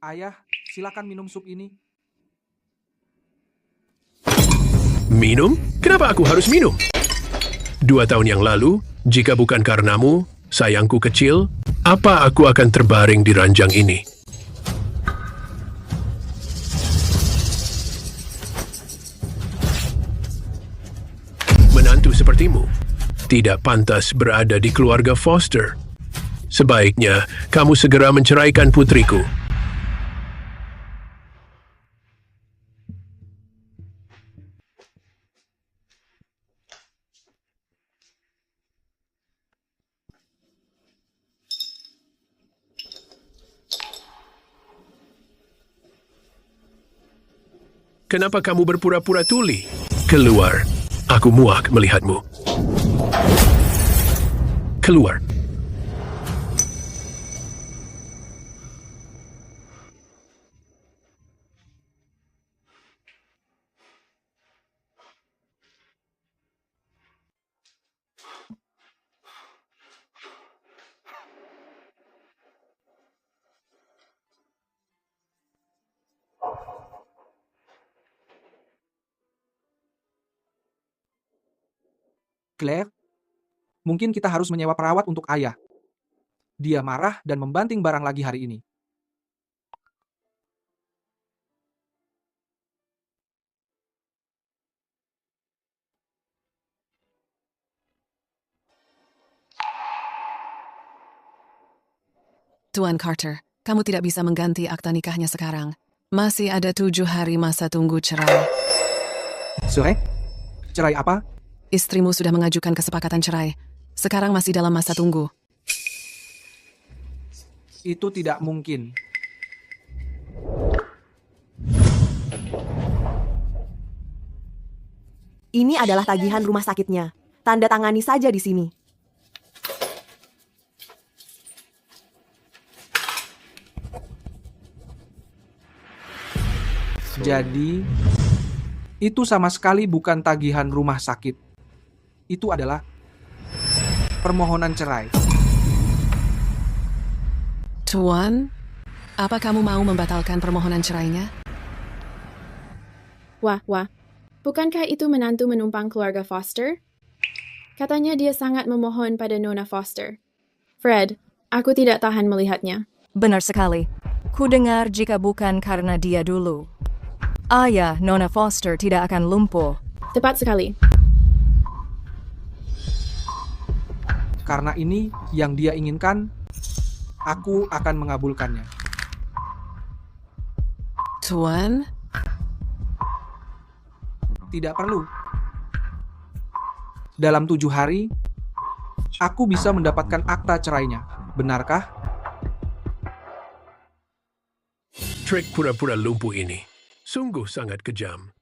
Ayah, silakan minum sup ini. Minum? Kenapa aku harus minum? 2 tahun yang lalu, jika bukan karenamu, sayangku kecil, apa aku akan terbaring di ranjang ini? Menantu sepertimu tidak pantas berada di keluarga Foster. Sebaiknya kamu segera menceraikan putriku. Kenapa kamu berpura-pura tuli? Keluar. Aku muak melihatmu. Keluar. Claire, mungkin kita harus menyewa perawat untuk ayah. Dia marah dan membanting barang lagi hari ini. Tuan Carter, kamu tidak bisa mengganti akta nikahnya sekarang. Masih ada 7 hari masa tunggu cerai. Cerai? Cerai apa? Istrimu sudah mengajukan kesepakatan cerai. Sekarang masih dalam masa tunggu. Itu tidak mungkin. Ini adalah tagihan rumah sakitnya. Tanda tangani saja di sini. Jadi, itu sama sekali bukan tagihan rumah sakit. Itu adalah permohonan cerai. Tuan, apa kamu mau membatalkan permohonan cerainya? Wah, bukankah itu menantu menumpang keluarga Foster? Katanya dia sangat memohon pada Nona Foster. Fred, aku tidak tahan melihatnya. Benar sekali. Ku dengar jika bukan karena dia dulu, ayah Nona Foster tidak akan lumpuh. Tepat sekali. Karena ini yang dia inginkan, aku akan mengabulkannya. Tuan, Tidak perlu. Dalam 7 hari, aku bisa mendapatkan akta cerainya. Benarkah? Trik pura-pura lumpuh ini sungguh sangat kejam.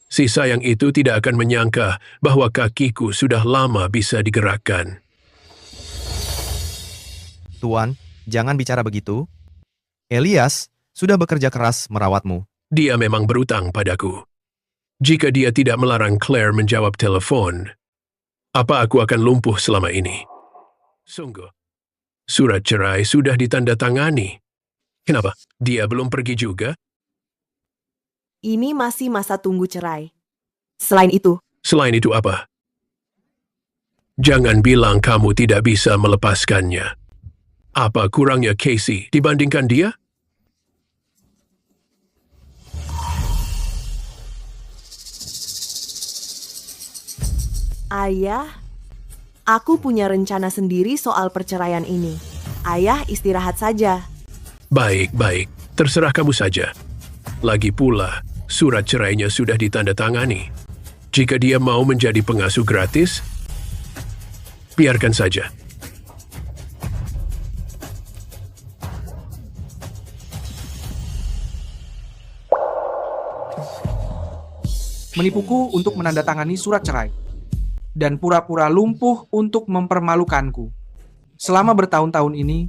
Si sayang itu tidak akan menyangka bahwa kakiku sudah lama bisa digerakkan. Tuan, jangan bicara begitu. Elias sudah bekerja keras merawatmu. Dia memang berutang padaku. Jika dia tidak melarang Claire menjawab telepon, apa aku akan lumpuh selama ini? Sungguh, surat cerai sudah ditandatangani. Kenapa? Dia belum pergi juga? Ini masih masa tunggu cerai. Selain itu, Selain itu apa? Jangan bilang kamu tidak bisa melepaskannya. Apa kurangnya Casey dibandingkan dia? ayah, aku punya rencana sendiri soal perceraian ini. Ayah istirahat saja. Baik, terserah kamu saja. Lagi pula, surat cerainya sudah ditandatangani. Jika dia mau menjadi pengasuh gratis, biarkan saja. Menipuku untuk menandatangani surat cerai. Dan pura-pura lumpuh untuk mempermalukanku. Selama bertahun-tahun ini,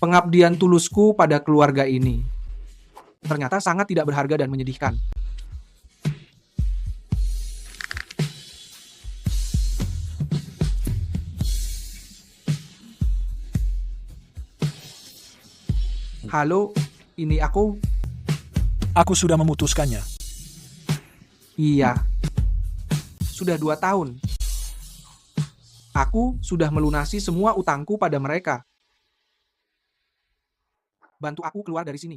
pengabdian tulusku pada keluarga ini ternyata sangat tidak berharga dan menyedihkan. Halo, ini aku. Aku sudah memutuskannya. Iya. Sudah 2 tahun. Aku sudah melunasi semua utangku pada mereka. Bantu aku keluar dari sini.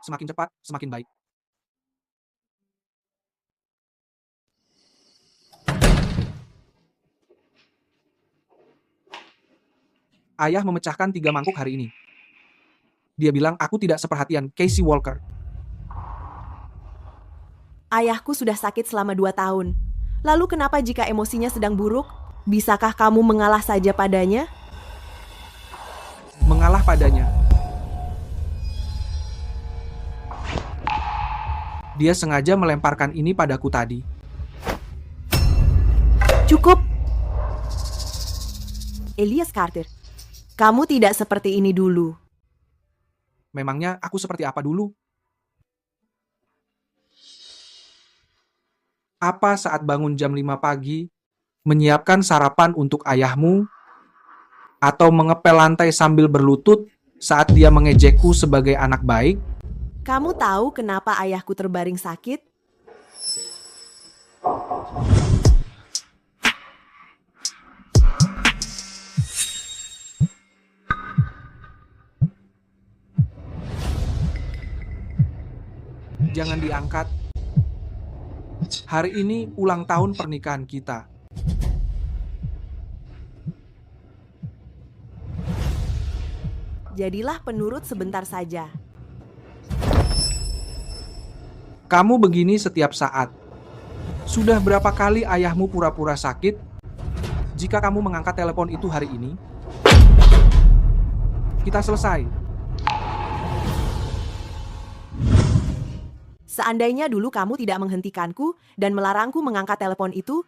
Semakin cepat, semakin baik. Ayah memecahkan 3 mangkuk hari ini. Dia bilang aku tidak seperhatian Casey Walker. Ayahku sudah sakit selama 2 tahun. Lalu kenapa jika emosinya sedang buruk? Bisakah kamu mengalah saja padanya? Mengalah padanya. Dia sengaja melemparkan ini padaku tadi. Cukup. Elias Carter, kamu tidak seperti ini dulu. Memangnya aku seperti apa dulu? Apa saat bangun jam 5 pagi, menyiapkan sarapan untuk ayahmu, atau mengepel lantai sambil berlutut saat dia mengejekku sebagai anak baik? Kamu tahu kenapa ayahku terbaring sakit? Jangan diangkat. Hari ini ulang tahun pernikahan kita. Jadilah penurut sebentar saja. Kamu begini setiap saat. Sudah berapa kali ayahmu pura-pura sakit? Jika kamu mengangkat telepon itu hari ini, kita selesai. Seandainya dulu kamu tidak menghentikanku dan melarangku mengangkat telepon itu,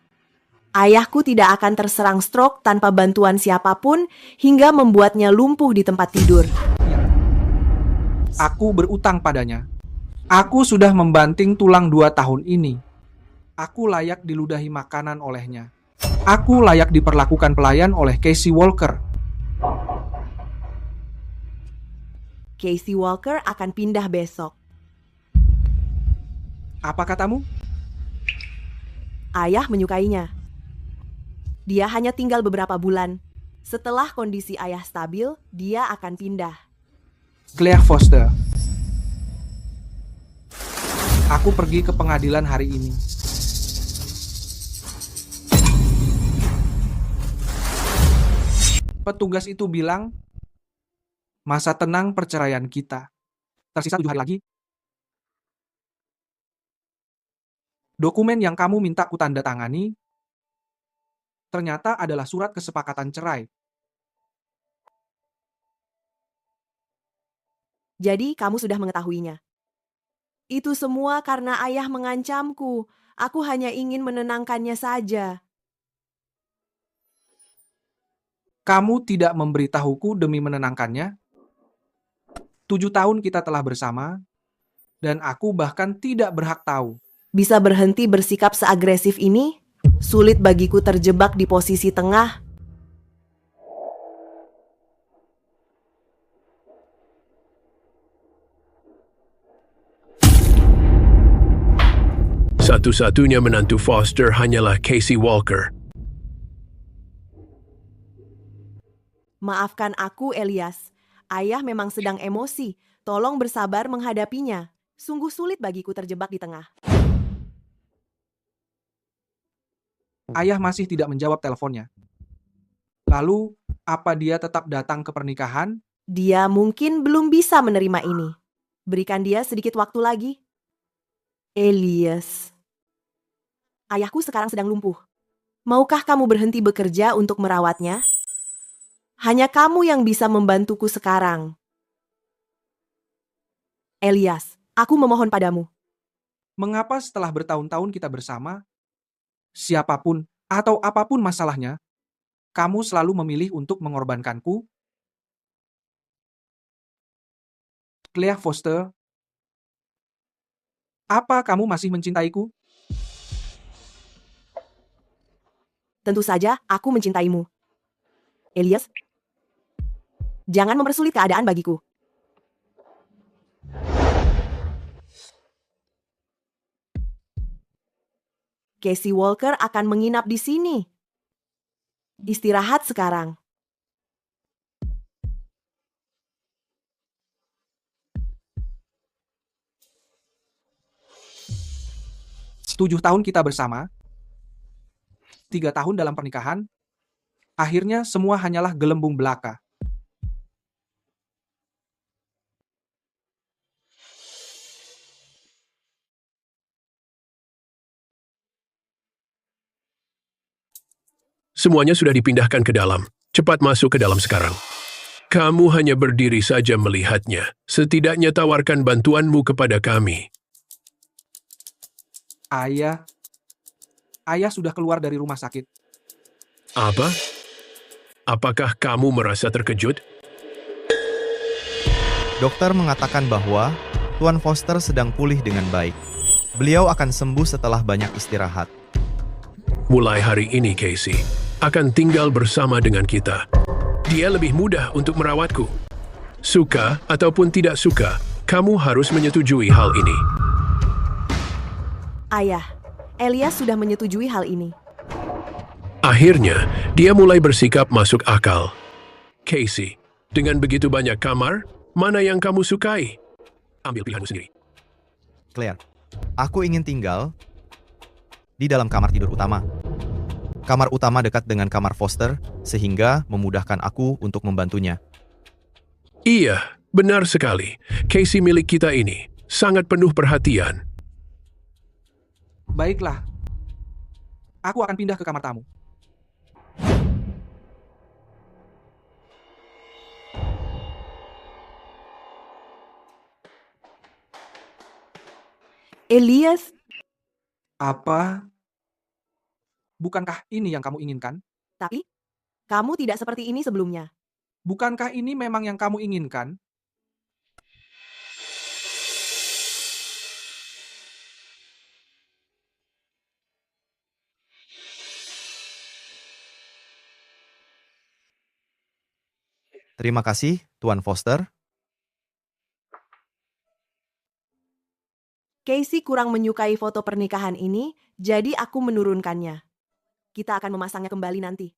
ayahku tidak akan terserang stroke tanpa bantuan siapapun hingga membuatnya lumpuh di tempat tidur. Aku berutang padanya. Aku sudah membanting tulang 2 tahun ini. Aku layak diludahi makanan olehnya. Aku layak diperlakukan pelayan oleh Casey Walker. Casey Walker akan pindah besok. Apa katamu? Ayah menyukainya. Dia hanya tinggal beberapa bulan. Setelah kondisi ayah stabil, dia akan pindah. Claire Foster. Aku pergi ke pengadilan hari ini. Petugas itu bilang, masa tenang perceraian kita. Tersisa 7 hari lagi. Dokumen yang kamu minta kutandatangani ternyata adalah surat kesepakatan cerai. Jadi kamu sudah mengetahuinya. Itu semua karena ayah mengancamku. Aku hanya ingin menenangkannya saja. Kamu tidak memberitahuku demi menenangkannya. 7 tahun kita telah bersama, dan aku bahkan tidak berhak tahu. Bisa berhenti bersikap seagresif ini? Sulit bagiku terjebak di posisi tengah. Satu-satunya menantu Foster hanyalah Casey Walker. Maafkan aku, Elias. Ayah memang sedang emosi. Tolong bersabar menghadapinya. Sungguh sulit bagiku terjebak di tengah. Ayah masih tidak menjawab teleponnya. Lalu, apa dia tetap datang ke pernikahan? Dia mungkin belum bisa menerima ini. Berikan dia sedikit waktu lagi. Elias. Ayahku sekarang sedang lumpuh. Maukah kamu berhenti bekerja untuk merawatnya? Hanya kamu yang bisa membantuku sekarang. Elias, aku memohon padamu. Mengapa setelah bertahun-tahun kita bersama, siapapun atau apapun masalahnya, kamu selalu memilih untuk mengorbankanku? Claire Foster, apa kamu masih mencintaiku? Tentu saja, aku mencintaimu. Elias, jangan mempersulit keadaan bagiku. Casey Walker akan menginap di sini. Istirahat sekarang. Tujuh tahun kita bersama, 3 tahun dalam pernikahan, akhirnya semua hanyalah gelembung belaka. Semuanya sudah dipindahkan ke dalam. Cepat masuk ke dalam sekarang. Kamu hanya berdiri saja melihatnya. Setidaknya tawarkan bantuanmu kepada kami. Ayah sudah keluar dari rumah sakit. Apa? Apakah kamu merasa terkejut? Dokter mengatakan bahwa Tuan Foster sedang pulih dengan baik. Beliau akan sembuh setelah banyak istirahat. Mulai hari ini, Casey akan tinggal bersama dengan kita. Dia lebih mudah untuk merawatku. Suka ataupun tidak suka, kamu harus menyetujui hal ini. Ayah, Elias sudah menyetujui hal ini. Akhirnya, dia mulai bersikap masuk akal. Casey, dengan begitu banyak kamar, mana yang kamu sukai? Ambil pilihanmu sendiri. Claire, aku ingin tinggal di dalam kamar tidur utama. Kamar utama dekat dengan kamar Foster, sehingga memudahkan aku untuk membantunya. Iya, benar sekali. Casey milik kita ini sangat penuh perhatian. Baiklah, aku akan pindah ke kamar tamu. Elias, Apa? Bukankah ini yang kamu inginkan? tapi kamu tidak seperti ini sebelumnya. Bukankah ini memang yang kamu inginkan? Terima kasih, Tuan Foster. Casey kurang menyukai foto pernikahan ini, jadi aku menurunkannya. Kita akan memasangnya kembali nanti.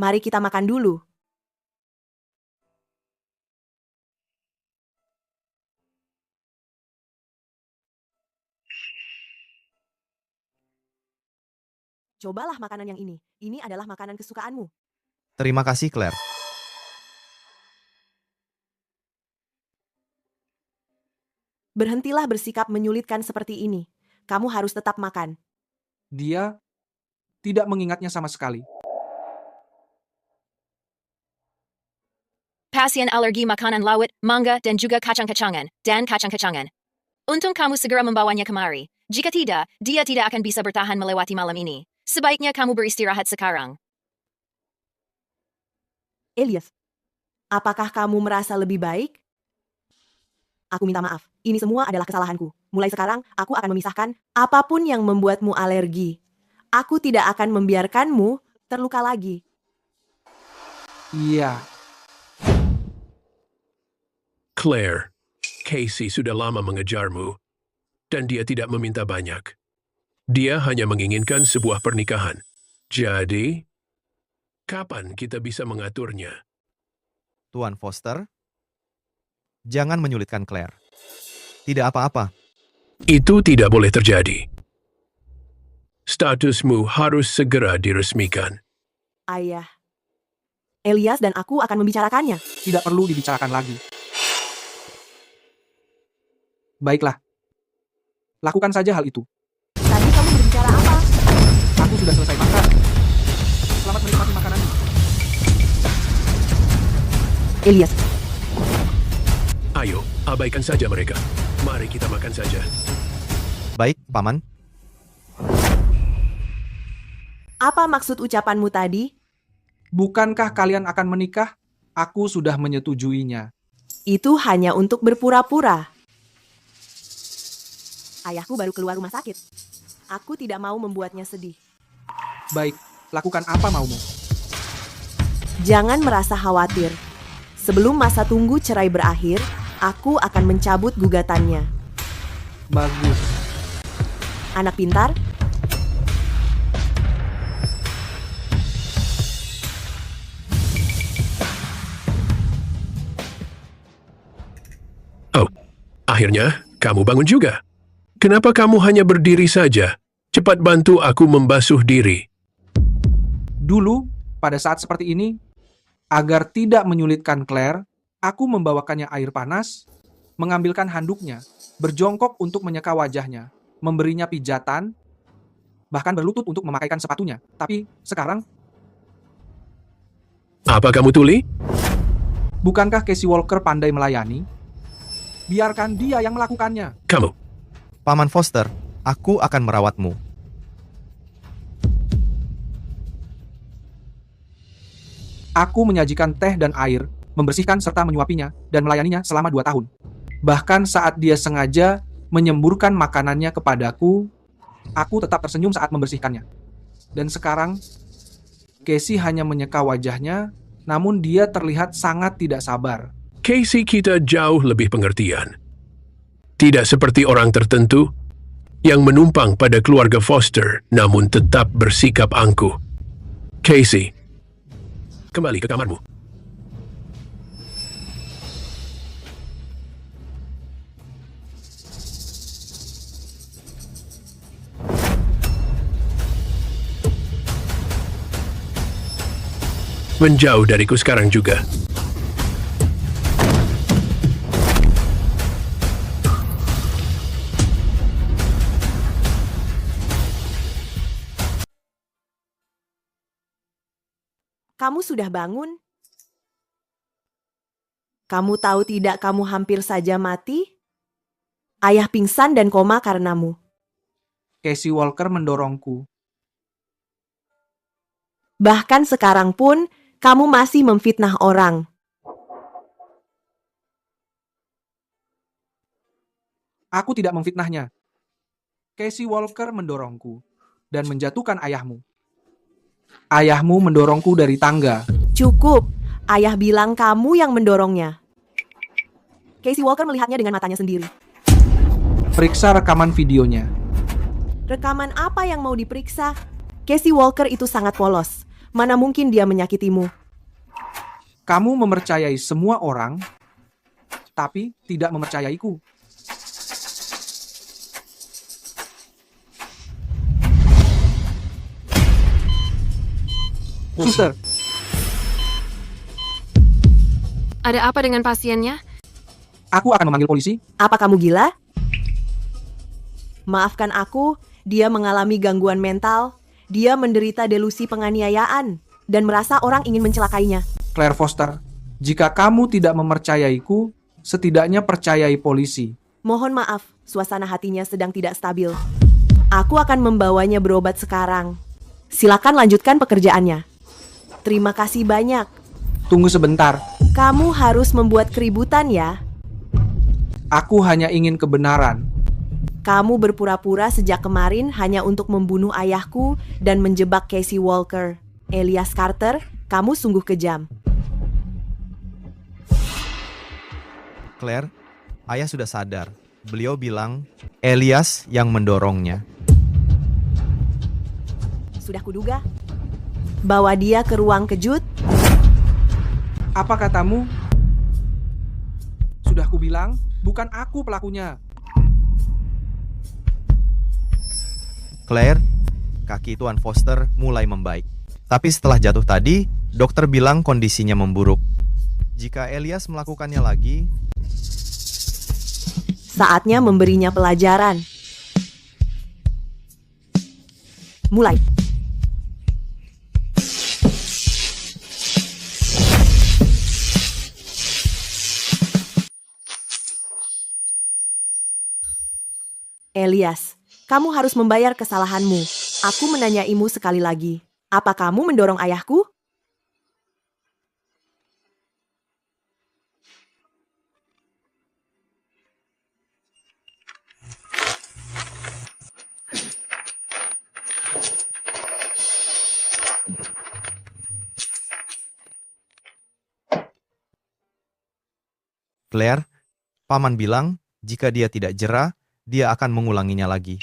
Mari kita makan dulu. Cobalah makanan yang ini. Ini adalah makanan kesukaanmu. Terima kasih, Claire. Berhentilah bersikap menyulitkan seperti ini. Kamu harus tetap makan. Dia tidak mengingatnya sama sekali. Pasien alergi makanan laut, mangga, dan juga kacang-kacangan. Untung kamu segera membawanya kemari. Jika tidak, dia tidak akan bisa bertahan melewati malam ini. Sebaiknya kamu beristirahat sekarang. Elias, apakah kamu merasa lebih baik? Aku minta maaf. Ini semua adalah kesalahanku. Mulai sekarang, aku akan memisahkan apapun yang membuatmu alergi. Aku tidak akan membiarkanmu terluka lagi. Iya, Claire, Casey sudah lama mengejarmu, dan dia tidak meminta banyak. Dia hanya menginginkan sebuah pernikahan. Jadi, kapan kita bisa mengaturnya? Tuan Foster, jangan menyulitkan Claire. Tidak apa-apa. Itu tidak boleh terjadi. Statusmu harus segera diresmikan. Ayah, Elias dan aku akan membicarakannya. tidak perlu dibicarakan lagi. Baiklah, lakukan saja hal itu. Tadi kamu berbicara apa? Aku sudah selesai makan. Selamat menikmati makanannya. Elias, Ayo, abaikan saja mereka. Mari kita makan saja. Baik, Paman. apa maksud ucapanmu tadi? Bukankah kalian akan menikah? Aku sudah menyetujuinya. Itu hanya untuk berpura-pura. Ayahku baru keluar rumah sakit. Aku tidak mau membuatnya sedih. Baik, lakukan apa maumu. Jangan merasa khawatir. Sebelum masa tunggu cerai berakhir, aku akan mencabut gugatannya. Bagus. Anak pintar, Akhirnya, kamu bangun juga. Kenapa kamu hanya berdiri saja? Cepat bantu aku membasuh diri. Dulu, pada saat seperti ini, agar tidak menyulitkan Claire, aku membawakannya air panas, mengambilkan handuknya, berjongkok untuk menyeka wajahnya, memberinya pijatan, bahkan berlutut untuk memakaikan sepatunya. Tapi sekarang, Apa kamu tuli? bukankah Casey Walker pandai melayani? Biarkan dia yang melakukannya. Kamu. Paman Foster, aku akan merawatmu. Aku menyajikan teh dan air, membersihkan serta menyuapinya, dan melayaninya selama 2 tahun. Bahkan saat dia sengaja menyemburkan makanannya kepadaku, aku tetap tersenyum saat membersihkannya. Dan sekarang, Casey hanya menyeka wajahnya, namun dia terlihat sangat tidak sabar. Casey kita jauh lebih pengertian. Tidak seperti orang tertentu yang menumpang pada keluarga Foster namun tetap bersikap angkuh. Casey, kembali ke kamarmu. Menjauh dariku sekarang juga. Kamu sudah bangun? Kamu tahu tidak kamu hampir saja mati? Ayah pingsan dan koma karenamu. Casey Walker mendorongku. Bahkan sekarang pun, kamu masih memfitnah orang. Aku tidak memfitnahnya. Casey Walker mendorongku dan menjatuhkan ayahmu. Ayahmu mendorongku dari tangga. Cukup, ayah bilang kamu yang mendorongnya. Casey Walker melihatnya dengan matanya sendiri. Periksa rekaman videonya. Rekaman apa yang mau diperiksa? Casey Walker itu sangat polos. Mana mungkin dia menyakitimu? Kamu mempercayai semua orang, tapi tidak mempercayaiku. Suster, Ada apa dengan pasiennya? aku akan memanggil polisi. Apa kamu gila? Maafkan aku, dia mengalami gangguan mental. Dia menderita delusi penganiayaan dan merasa orang ingin mencelakainya. Claire Foster, jika kamu tidak mempercayaiku, setidaknya percayai polisi. Mohon maaf, suasana hatinya sedang tidak stabil. Aku akan membawanya berobat sekarang. Silakan lanjutkan pekerjaannya. Terima kasih banyak. Tunggu sebentar, Kamu harus membuat keributan ya. aku hanya ingin kebenaran. Kamu berpura-pura sejak kemarin hanya untuk membunuh ayahku dan menjebak Casey Walker. Elias Carter, kamu sungguh kejam. Claire, ayah sudah sadar. Beliau bilang Elias yang mendorongnya. Sudah kuduga. Bawa dia ke ruang kejut. Apa katamu? Sudah kubilang, bukan aku pelakunya. Claire, kaki Tuan Foster mulai membaik. Tapi setelah jatuh tadi, dokter bilang kondisinya memburuk. Jika Elias melakukannya lagi, Saatnya memberinya pelajaran. Mulai. Elias, kamu harus membayar kesalahanmu. Aku menanyaimu sekali lagi. Apa kamu mendorong ayahku? Claire, paman bilang jika dia tidak jera, dia akan mengulanginya lagi.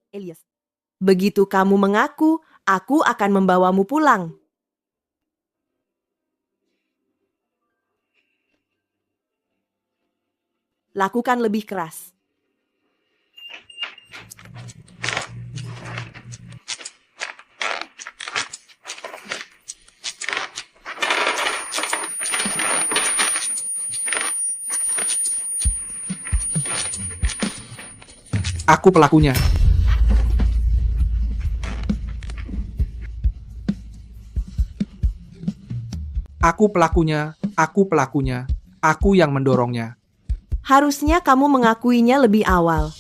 Elias, begitu kamu mengaku, aku akan membawamu pulang. lakukan lebih keras. Aku pelakunya. Aku pelakunya, aku pelakunya, aku yang mendorongnya. Harusnya kamu mengakuinya lebih awal.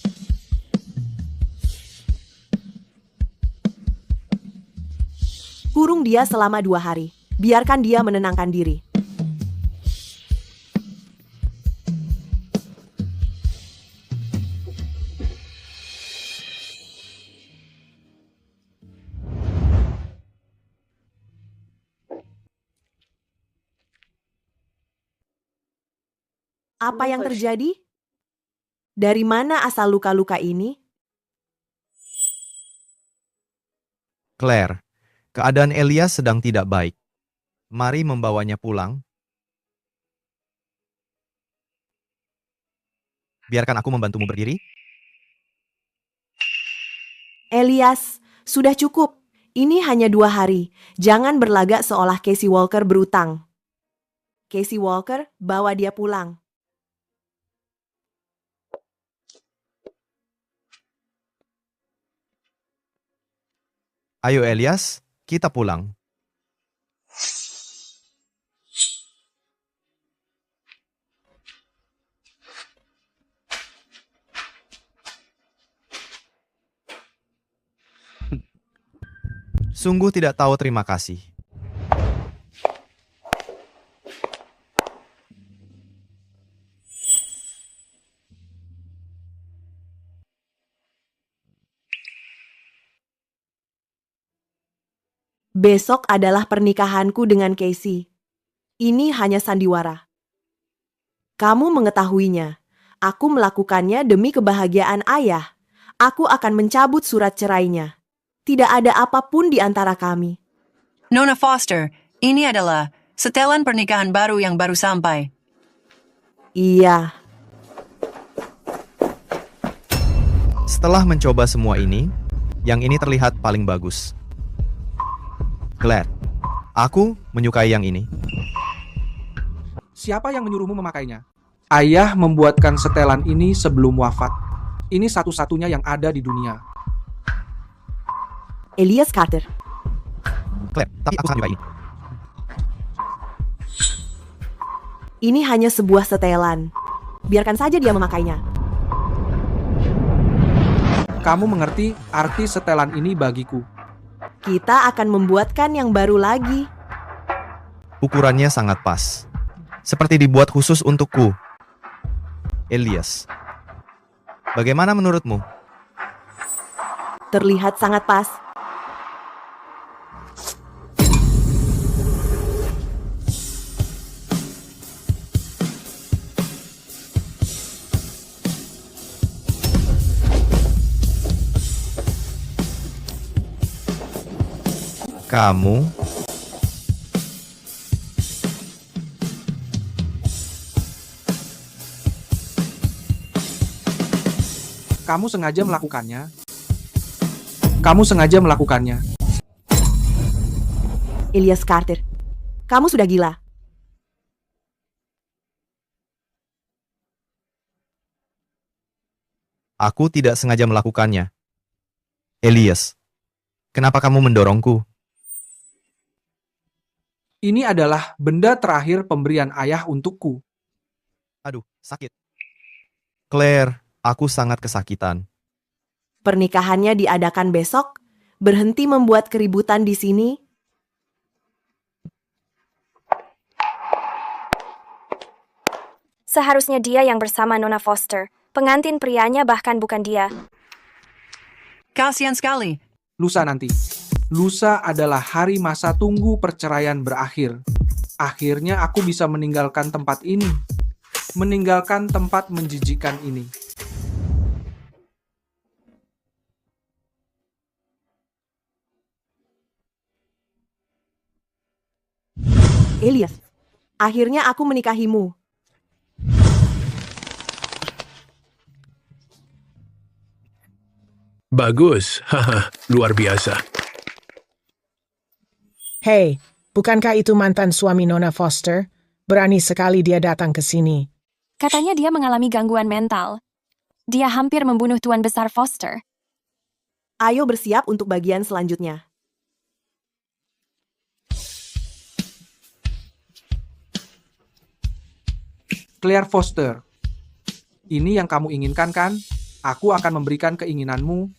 Kurung dia selama 2 hari. Biarkan dia menenangkan diri. Apa yang terjadi? Dari mana asal luka-luka ini? Claire, keadaan Elias sedang tidak baik. Mari membawanya pulang. Biarkan aku membantumu berdiri. Elias, sudah cukup. Ini hanya 2 hari. Jangan berlagak seolah Casey Walker berutang. Casey Walker, bawa dia pulang. Ayo Elias, kita pulang. Sungguh tidak tahu terima kasih. Besok adalah pernikahanku dengan Casey. Ini hanya sandiwara. Kamu mengetahuinya. Aku melakukannya demi kebahagiaan ayah. Aku akan mencabut surat cerainya. Tidak ada apapun di antara kami. Nona Foster, ini adalah setelan pernikahan baru yang baru sampai. Iya. Setelah mencoba semua ini, yang ini terlihat paling bagus. Claire, aku menyukai yang ini. Siapa yang menyuruhmu memakainya? Ayah membuatkan setelan ini sebelum wafat. Ini satu-satunya yang ada di dunia. Elias Carter. Claire, tapi aku sangat menyukai ini. Ini hanya sebuah setelan. Biarkan saja dia memakainya. Kamu mengerti arti setelan ini bagiku. Kita akan membuatkan yang baru lagi. Ukurannya sangat pas. Seperti dibuat khusus untukku. Elias, bagaimana menurutmu? Terlihat sangat pas. Kamu sengaja melakukannya. Kamu sengaja melakukannya. Elias Carter, kamu sudah gila. Aku tidak sengaja melakukannya. Elias, kenapa kamu mendorongku? Ini adalah benda terakhir pemberian ayah untukku. Aduh, sakit. Claire, aku sangat kesakitan. Pernikahannya diadakan besok. Berhenti membuat keributan di sini. Seharusnya dia yang bersama Nona Foster. Pengantin prianya bahkan bukan dia. Kasian sekali. Lusa nanti. Lusa adalah hari masa tunggu perceraian berakhir. Akhirnya aku bisa meninggalkan tempat ini. Meninggalkan tempat menjijikkan ini. Elias, akhirnya aku menikahimu. Bagus, haha, luar biasa. Hei, bukankah itu mantan suami Nona Foster? Berani sekali dia datang ke sini. Katanya dia mengalami gangguan mental. Dia hampir membunuh Tuan Besar Foster. Ayo bersiap untuk bagian selanjutnya. Claire Foster, ini yang kamu inginkan kan? Aku akan memberikan keinginanmu.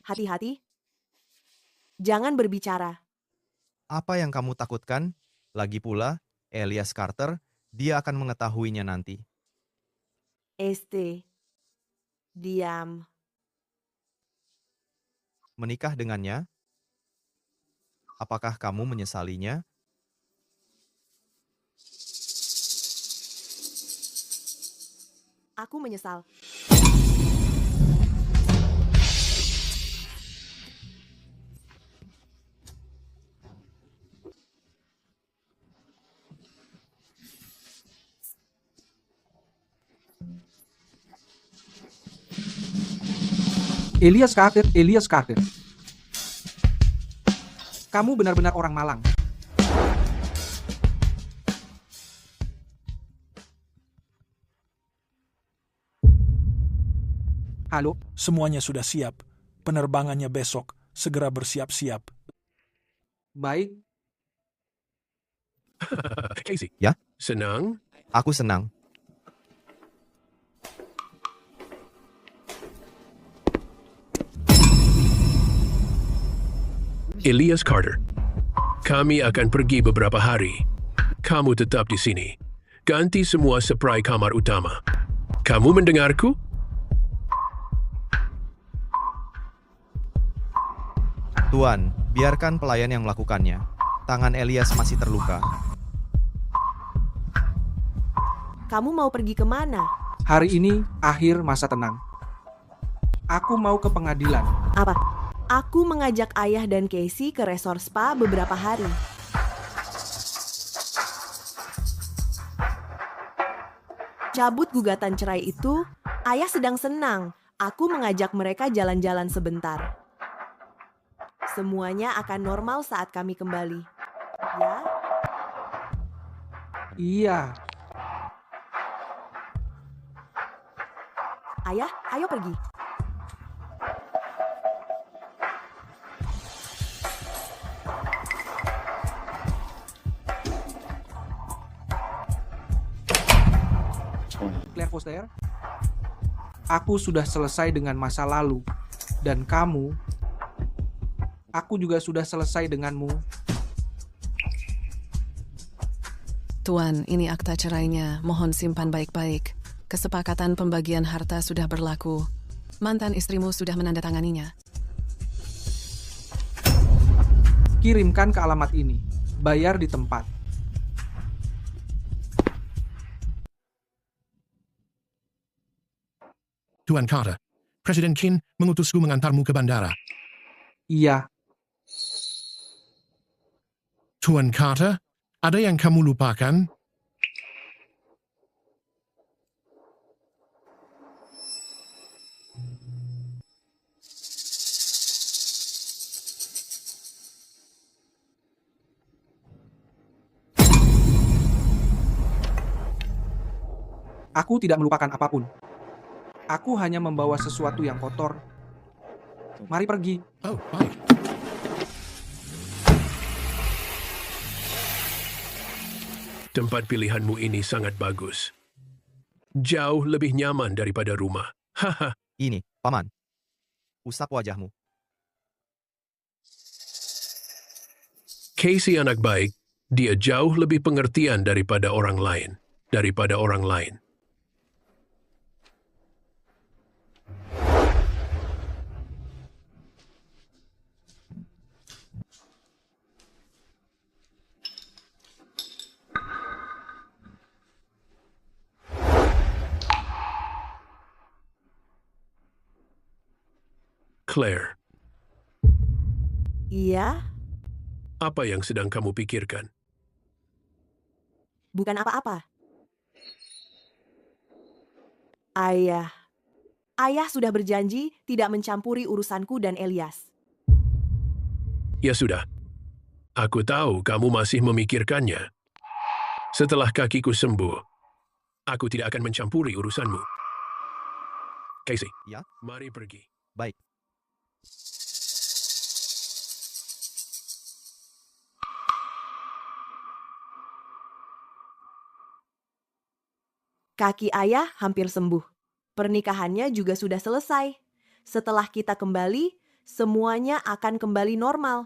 Hati-hati. Jangan berbicara. Apa yang kamu takutkan? Lagi pula, Elias Carter, dia akan mengetahuinya nanti. Diam. Menikah dengannya? Apakah kamu menyesalinya? Aku menyesal. Elias Carter. Kamu benar-benar orang malang. Halo? Semuanya sudah siap. Penerbangannya besok. Segera bersiap-siap. Baik. Casey. Ya? Senang? Aku senang. Elias Carter. Kami akan pergi beberapa hari. Kamu tetap di sini. Ganti semua spray kamar utama. Kamu mendengarku? Tuan, biarkan pelayan yang melakukannya. Tangan Elias masih terluka. Kamu mau pergi kemana? Hari ini akhir masa tenang. Aku mau ke pengadilan. Apa? Aku mengajak ayah dan Casey ke resort spa beberapa hari. Cabut gugatan cerai itu, ayah sedang senang. Aku mengajak mereka jalan-jalan sebentar. Semuanya akan normal saat kami kembali. Ya? Iya. Ayah, ayo pergi. Claire Foster, aku sudah selesai dengan masa lalu. Dan kamu, aku juga sudah selesai denganmu. Tuan, ini akta cerainya. Mohon simpan baik-baik. Kesepakatan pembagian harta sudah berlaku. Mantan istrimu sudah menandatanganinya. Kirimkan ke alamat ini. Bayar di tempat. Tuan Carter, Presiden Qin mengutusku mengantarmu ke bandara. Iya. Tuan Carter, ada yang kamu lupakan? Aku tidak melupakan apapun. Aku hanya membawa sesuatu yang kotor. Mari pergi. Oh, baik. Tempat pilihanmu ini sangat bagus. Jauh lebih nyaman daripada rumah. Haha. Ini, Paman. Usap wajahmu. Casey anak baik. Dia jauh lebih pengertian daripada orang lain. Claire. Iya, Apa yang sedang kamu pikirkan? bukan apa-apa. Ayah. Ayah sudah berjanji tidak mencampuri urusanku dan Elias. Ya sudah. Aku tahu kamu masih memikirkannya. Setelah kakiku sembuh, aku tidak akan mencampuri urusanmu. Casey, Ya, mari pergi. baik. Kaki ayah hampir sembuh. Pernikahannya juga sudah selesai. Setelah kita kembali, semuanya akan kembali normal.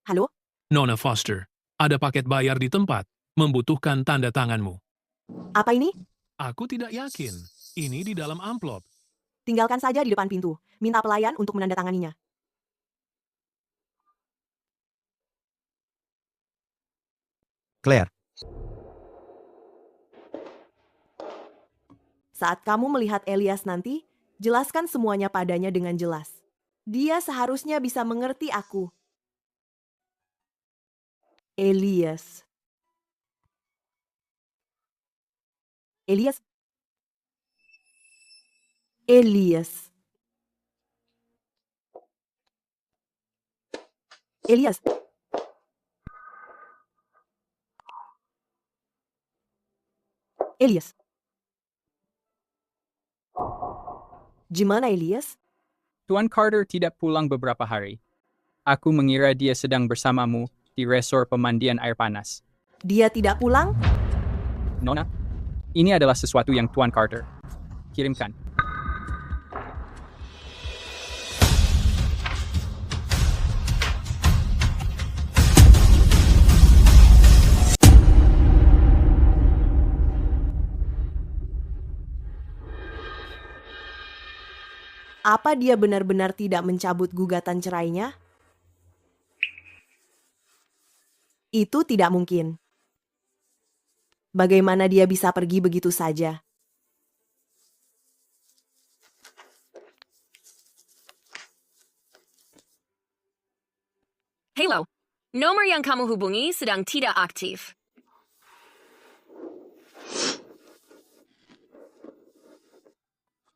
Halo? Nona Foster, ada paket bayar di tempat. Membutuhkan tanda tanganmu. Apa ini? Aku tidak yakin. Ini di dalam amplop. Tinggalkan saja di depan pintu. Minta pelayan untuk menandatanganinya. Claire, Saat kamu melihat Elias nanti, jelaskan semuanya padanya dengan jelas. Dia seharusnya bisa mengerti aku. Elias. Elias. Elias. Elias. Elias. Gimana Elias? Tuan Carter tidak pulang beberapa hari. Aku mengira dia sedang bersamamu di resor pemandian air panas. Dia tidak pulang? Nona, ini adalah sesuatu yang Tuan Carter kirimkan. Apa dia benar-benar tidak mencabut gugatan cerainya? Itu tidak mungkin. Bagaimana dia bisa pergi begitu saja? Hello. Nomor yang kamu hubungi sedang tidak aktif.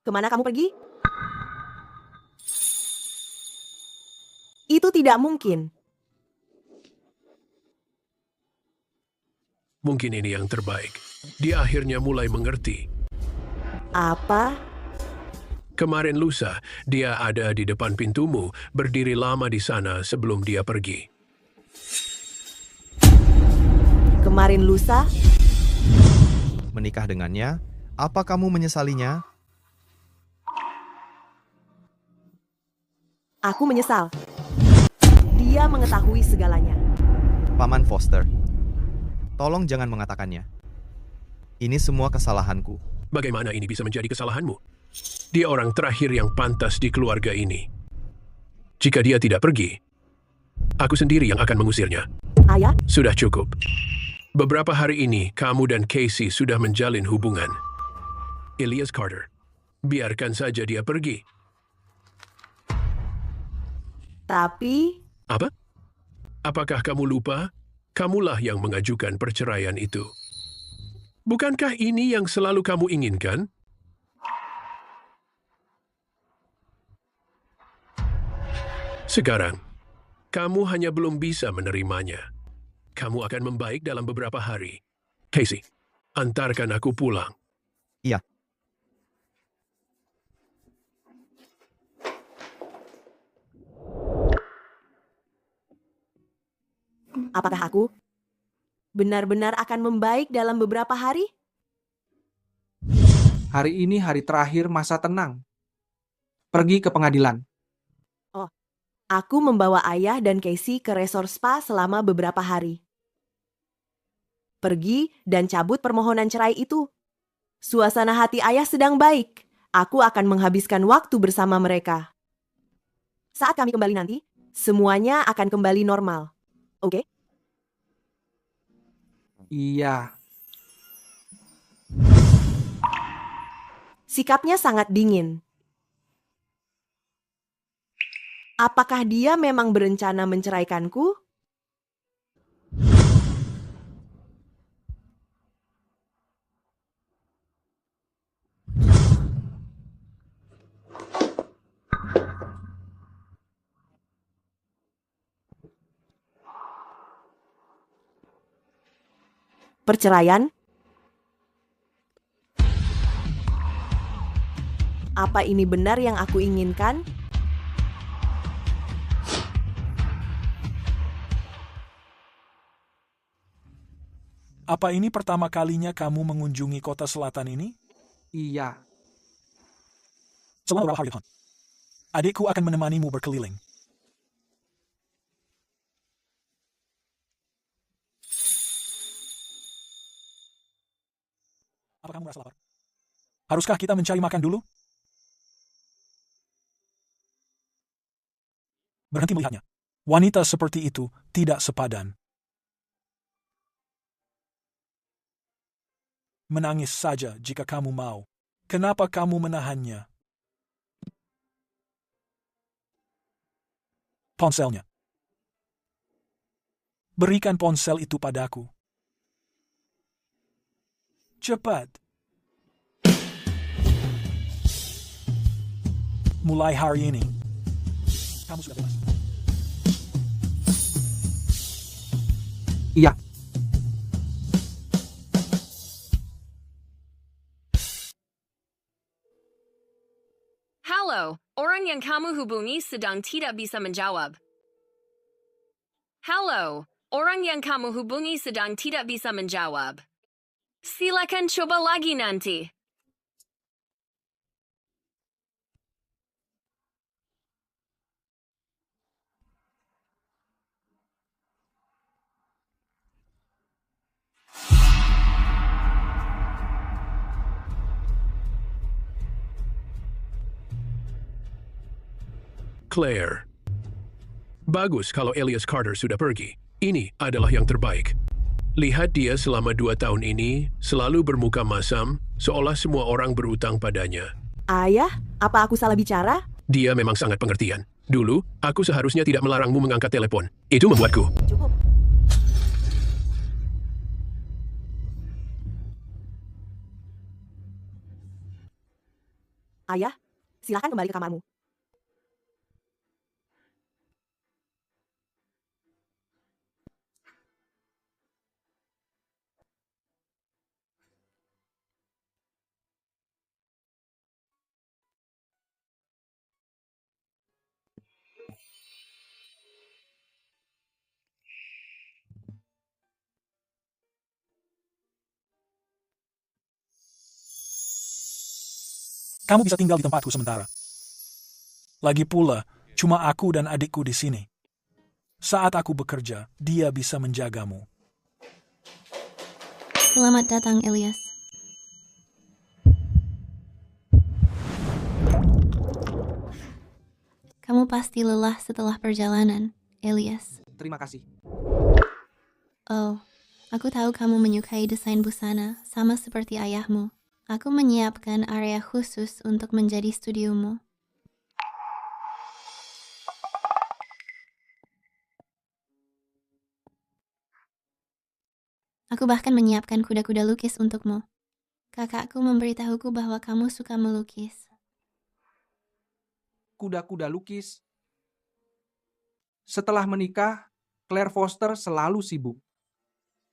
Kemana kamu pergi? Itu tidak mungkin. Mungkin ini yang terbaik. Dia akhirnya mulai mengerti. Apa? Kemarin lusa, dia ada di depan pintumu, berdiri lama di sana sebelum dia pergi. Kemarin lusa? menikah dengannya, apa kamu menyesalinya? Aku menyesal. Dia mengetahui segalanya. Paman Foster, tolong jangan mengatakannya. Ini semua kesalahanku. Bagaimana ini bisa menjadi kesalahanmu? Dia orang terakhir yang pantas di keluarga ini. Jika dia tidak pergi, aku sendiri yang akan mengusirnya. Ayah? Sudah cukup. Beberapa hari ini, kamu dan Casey sudah menjalin hubungan. Elias Carter, biarkan saja dia pergi. Tapi... Apa? Apakah kamu lupa? Kamulah yang mengajukan perceraian itu. Bukankah ini yang selalu kamu inginkan? Sekarang, kamu hanya belum bisa menerimanya. Kamu akan membaik dalam beberapa hari. Casey, antarkan aku pulang. Iya. Apakah aku benar-benar akan membaik dalam beberapa hari? Hari ini hari terakhir masa tenang. Pergi ke pengadilan. Oh, aku membawa ayah dan Casey ke resort spa selama beberapa hari. Pergi dan cabut permohonan cerai itu. Suasana hati ayah sedang baik. Aku akan menghabiskan waktu bersama mereka. Saat kami kembali nanti, semuanya akan kembali normal. Oke? Iya. Sikapnya sangat dingin. Apakah dia memang berencana menceraikanku? Perceraian? Apa ini benar yang aku inginkan? Apa ini pertama kalinya kamu mengunjungi kota selatan ini? Iya. Selama beberapa hari, Han. Adikku akan menemanimu berkeliling. Apa kamu merasa lapar? Haruskah kita mencari makan dulu? Berhenti melihatnya. Wanita seperti itu tidak sepadan. Menangis saja jika kamu mau. Kenapa kamu menahannya? Ponselnya. Berikan ponsel itu padaku. Cepat. Mulai hari ini, kamu sudah bebas. Iya. Halo, orang yang kamu hubungi sedang tidak bisa menjawab. Halo, orang yang kamu hubungi sedang tidak bisa menjawab. Silakan coba lagi nanti. Claire. Bagus kalau Elias Carter sudah pergi. Ini adalah yang terbaik. Lihat dia selama 2 tahun ini selalu bermuka masam, seolah semua orang berutang padanya. Ayah, apa aku salah bicara? Dia memang sangat pengertian. Dulu, aku seharusnya tidak melarangmu mengangkat telepon. Itu membuatku. Cukup. Ayah, silakan kembali ke kamarmu. Kamu bisa tinggal di tempatku sementara. Lagi pula, cuma aku dan adikku di sini. Saat aku bekerja, dia bisa menjagamu. Selamat datang, Elias. Kamu pasti lelah setelah perjalanan, Elias. Terima kasih. Oh, aku tahu kamu menyukai desain busana, sama seperti ayahmu. Aku menyiapkan area khusus untuk menjadi studiomu. Aku bahkan menyiapkan kuda-kuda lukis untukmu. Kakakku memberitahuku bahwa kamu suka melukis. Kuda-kuda lukis. Setelah menikah, Claire Foster selalu sibuk.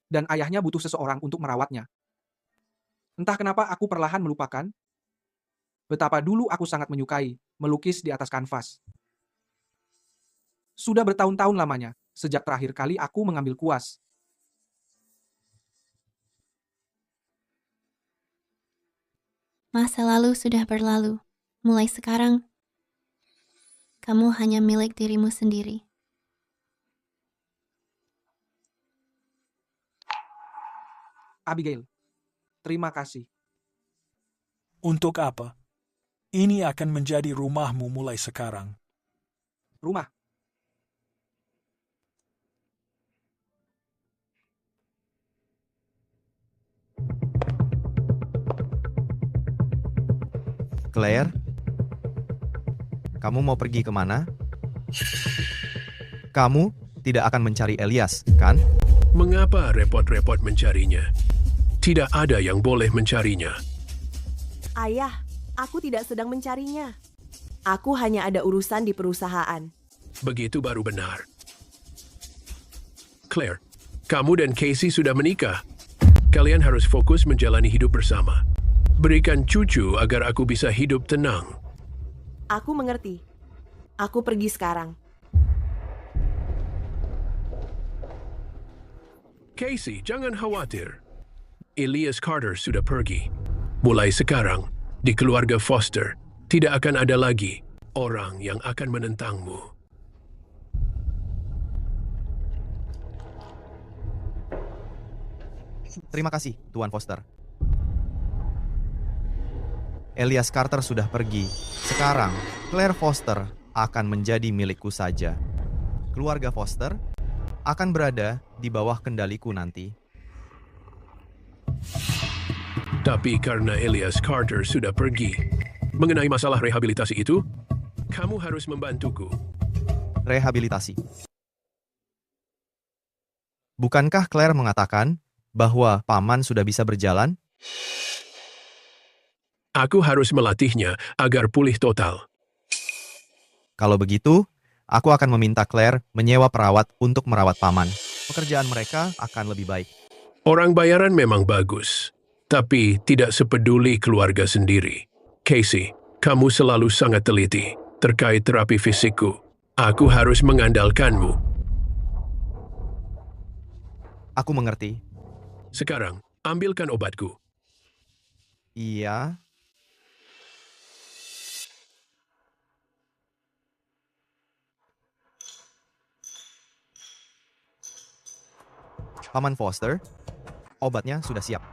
Dan ayahnya butuh seseorang untuk merawatnya. Entah kenapa aku perlahan melupakan betapa dulu aku sangat menyukai melukis di atas kanvas. Sudah bertahun-tahun lamanya, sejak terakhir kali aku mengambil kuas. Masa lalu sudah berlalu. Mulai sekarang, kamu hanya milik dirimu sendiri. Abigail, terima kasih. Untuk apa? Ini akan menjadi rumahmu mulai sekarang. Rumah? Claire? Kamu mau pergi kemana? Kamu tidak akan mencari Elias, kan? Mengapa repot-repot mencarinya? Tidak ada yang boleh mencarinya. Ayah, aku tidak sedang mencarinya. Aku hanya ada urusan di perusahaan. Begitu baru benar. Claire, kamu dan Casey sudah menikah. Kalian harus fokus menjalani hidup bersama. Berikan cucu agar aku bisa hidup tenang. Aku mengerti. Aku pergi sekarang. Casey, jangan khawatir. Elias Carter sudah pergi. Mulai sekarang, di keluarga Foster, tidak akan ada lagi orang yang akan menentangmu. Terima kasih, Tuan Foster. Elias Carter sudah pergi. Sekarang, Claire Foster akan menjadi milikku saja. Keluarga Foster akan berada di bawah kendaliku nanti. Tapi karena Elias Carter sudah pergi, mengenai masalah rehabilitasi itu, kamu harus membantuku. Rehabilitasi. Bukankah Claire mengatakan bahwa paman sudah bisa berjalan? Aku harus melatihnya agar pulih total. Kalau begitu, aku akan meminta Claire menyewa perawat untuk merawat paman. Pekerjaan mereka akan lebih baik. Orang bayaran memang bagus, tapi tidak sepeduli keluarga sendiri. Casey, kamu selalu sangat teliti terkait terapi fisikku. Aku harus mengandalkanmu. Aku mengerti. Sekarang, ambilkan obatku. Iya. Paman Foster, obatnya sudah siap.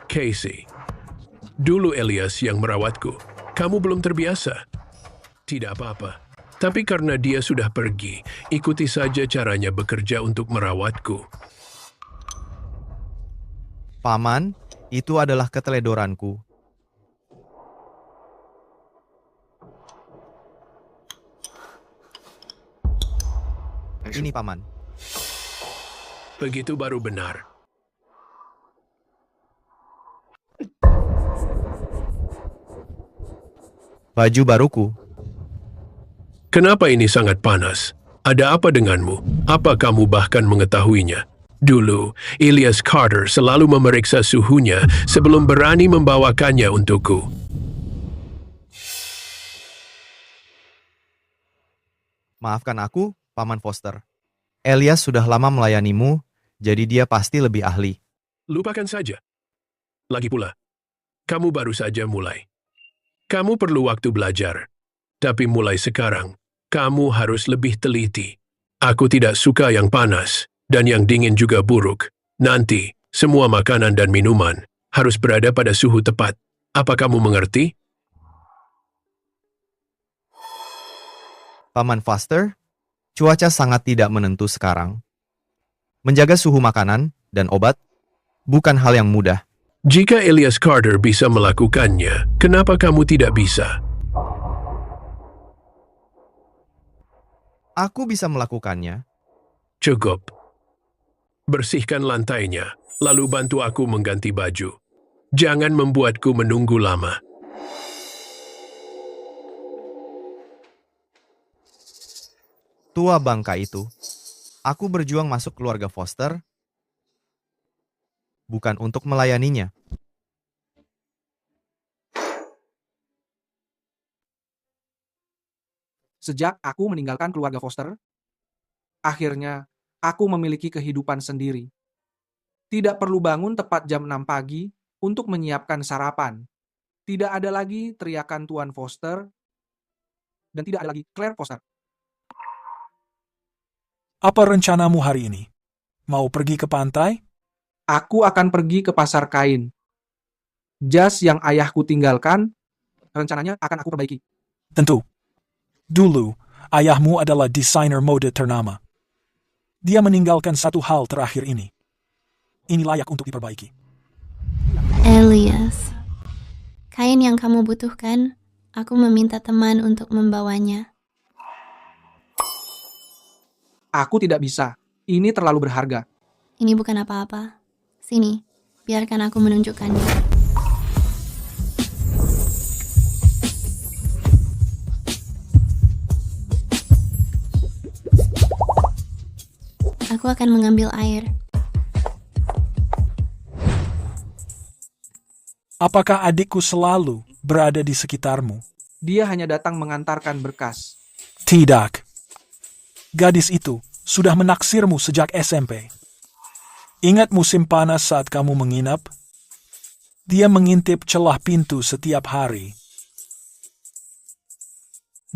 Casey, dulu Elias yang merawatku. Kamu belum terbiasa. Tidak apa-apa. Tapi karena dia sudah pergi, ikuti saja caranya bekerja untuk merawatku. Paman, itu adalah keteledoranku. Ini paman. Begitu baru benar. Baju baruku. Kenapa ini sangat panas? Ada apa denganmu? Apa kamu bahkan mengetahuinya? Dulu, Elias Carter selalu memeriksa suhunya sebelum berani membawakannya untukku. Maafkan aku, Paman Foster. Elias sudah lama melayanimu, jadi dia pasti lebih ahli. Lupakan saja. Lagi pula, kamu baru saja mulai. Kamu perlu waktu belajar. Tapi mulai sekarang, kamu harus lebih teliti. Aku tidak suka yang panas, dan yang dingin juga buruk. Nanti, semua makanan dan minuman harus berada pada suhu tepat. Apa kamu mengerti? Paman Foster, cuaca sangat tidak menentu sekarang. Menjaga suhu makanan dan obat bukan hal yang mudah. Jika Elias Carter bisa melakukannya, kenapa kamu tidak bisa? Aku bisa melakukannya. Cukup. Bersihkan lantainya, lalu bantu aku mengganti baju. Jangan membuatku menunggu lama. Tua bangka itu. Aku berjuang masuk keluarga Foster, bukan untuk melayaninya. Sejak aku meninggalkan keluarga Foster, akhirnya aku memiliki kehidupan sendiri. Tidak perlu bangun tepat jam 6 pagi untuk menyiapkan sarapan. Tidak ada lagi teriakan Tuan Foster, dan tidak ada lagi Claire Foster. Apa rencanamu hari ini? Mau pergi ke pantai? Aku akan pergi ke pasar kain. Jas yang ayahku tinggalkan, rencananya akan aku perbaiki. Tentu. Dulu, ayahmu adalah desainer mode ternama. Dia meninggalkan satu hal terakhir ini. Ini layak untuk diperbaiki. Elias. lain yang kamu butuhkan, aku meminta teman untuk membawanya. Aku tidak bisa. Ini terlalu berharga. Ini bukan apa-apa. Sini, biarkan aku menunjukkannya. Aku akan mengambil air. Apakah adikku selalu berada di sekitarmu? Dia hanya datang mengantarkan berkas. Tidak. Gadis itu sudah menaksirmu sejak SMP. Ingat musim panas saat kamu menginap? Dia mengintip celah pintu setiap hari.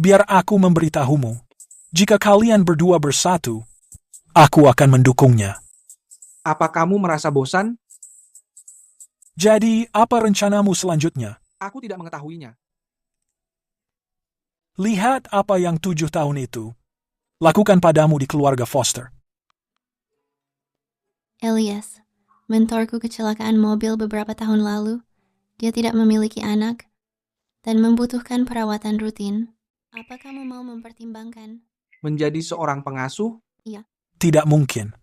Biar aku memberitahumu, jika kalian berdua bersatu, aku akan mendukungnya. Apa kamu merasa bosan? Jadi, apa rencanamu selanjutnya? Aku tidak mengetahuinya. Lihat apa yang 7 tahun itu lakukan padamu di keluarga Foster. Elias, mentorku kecelakaan mobil beberapa tahun lalu. Dia tidak memiliki anak dan membutuhkan perawatan rutin. Apa kamu mau mempertimbangkan? Menjadi seorang pengasuh? Iya. Tidak mungkin.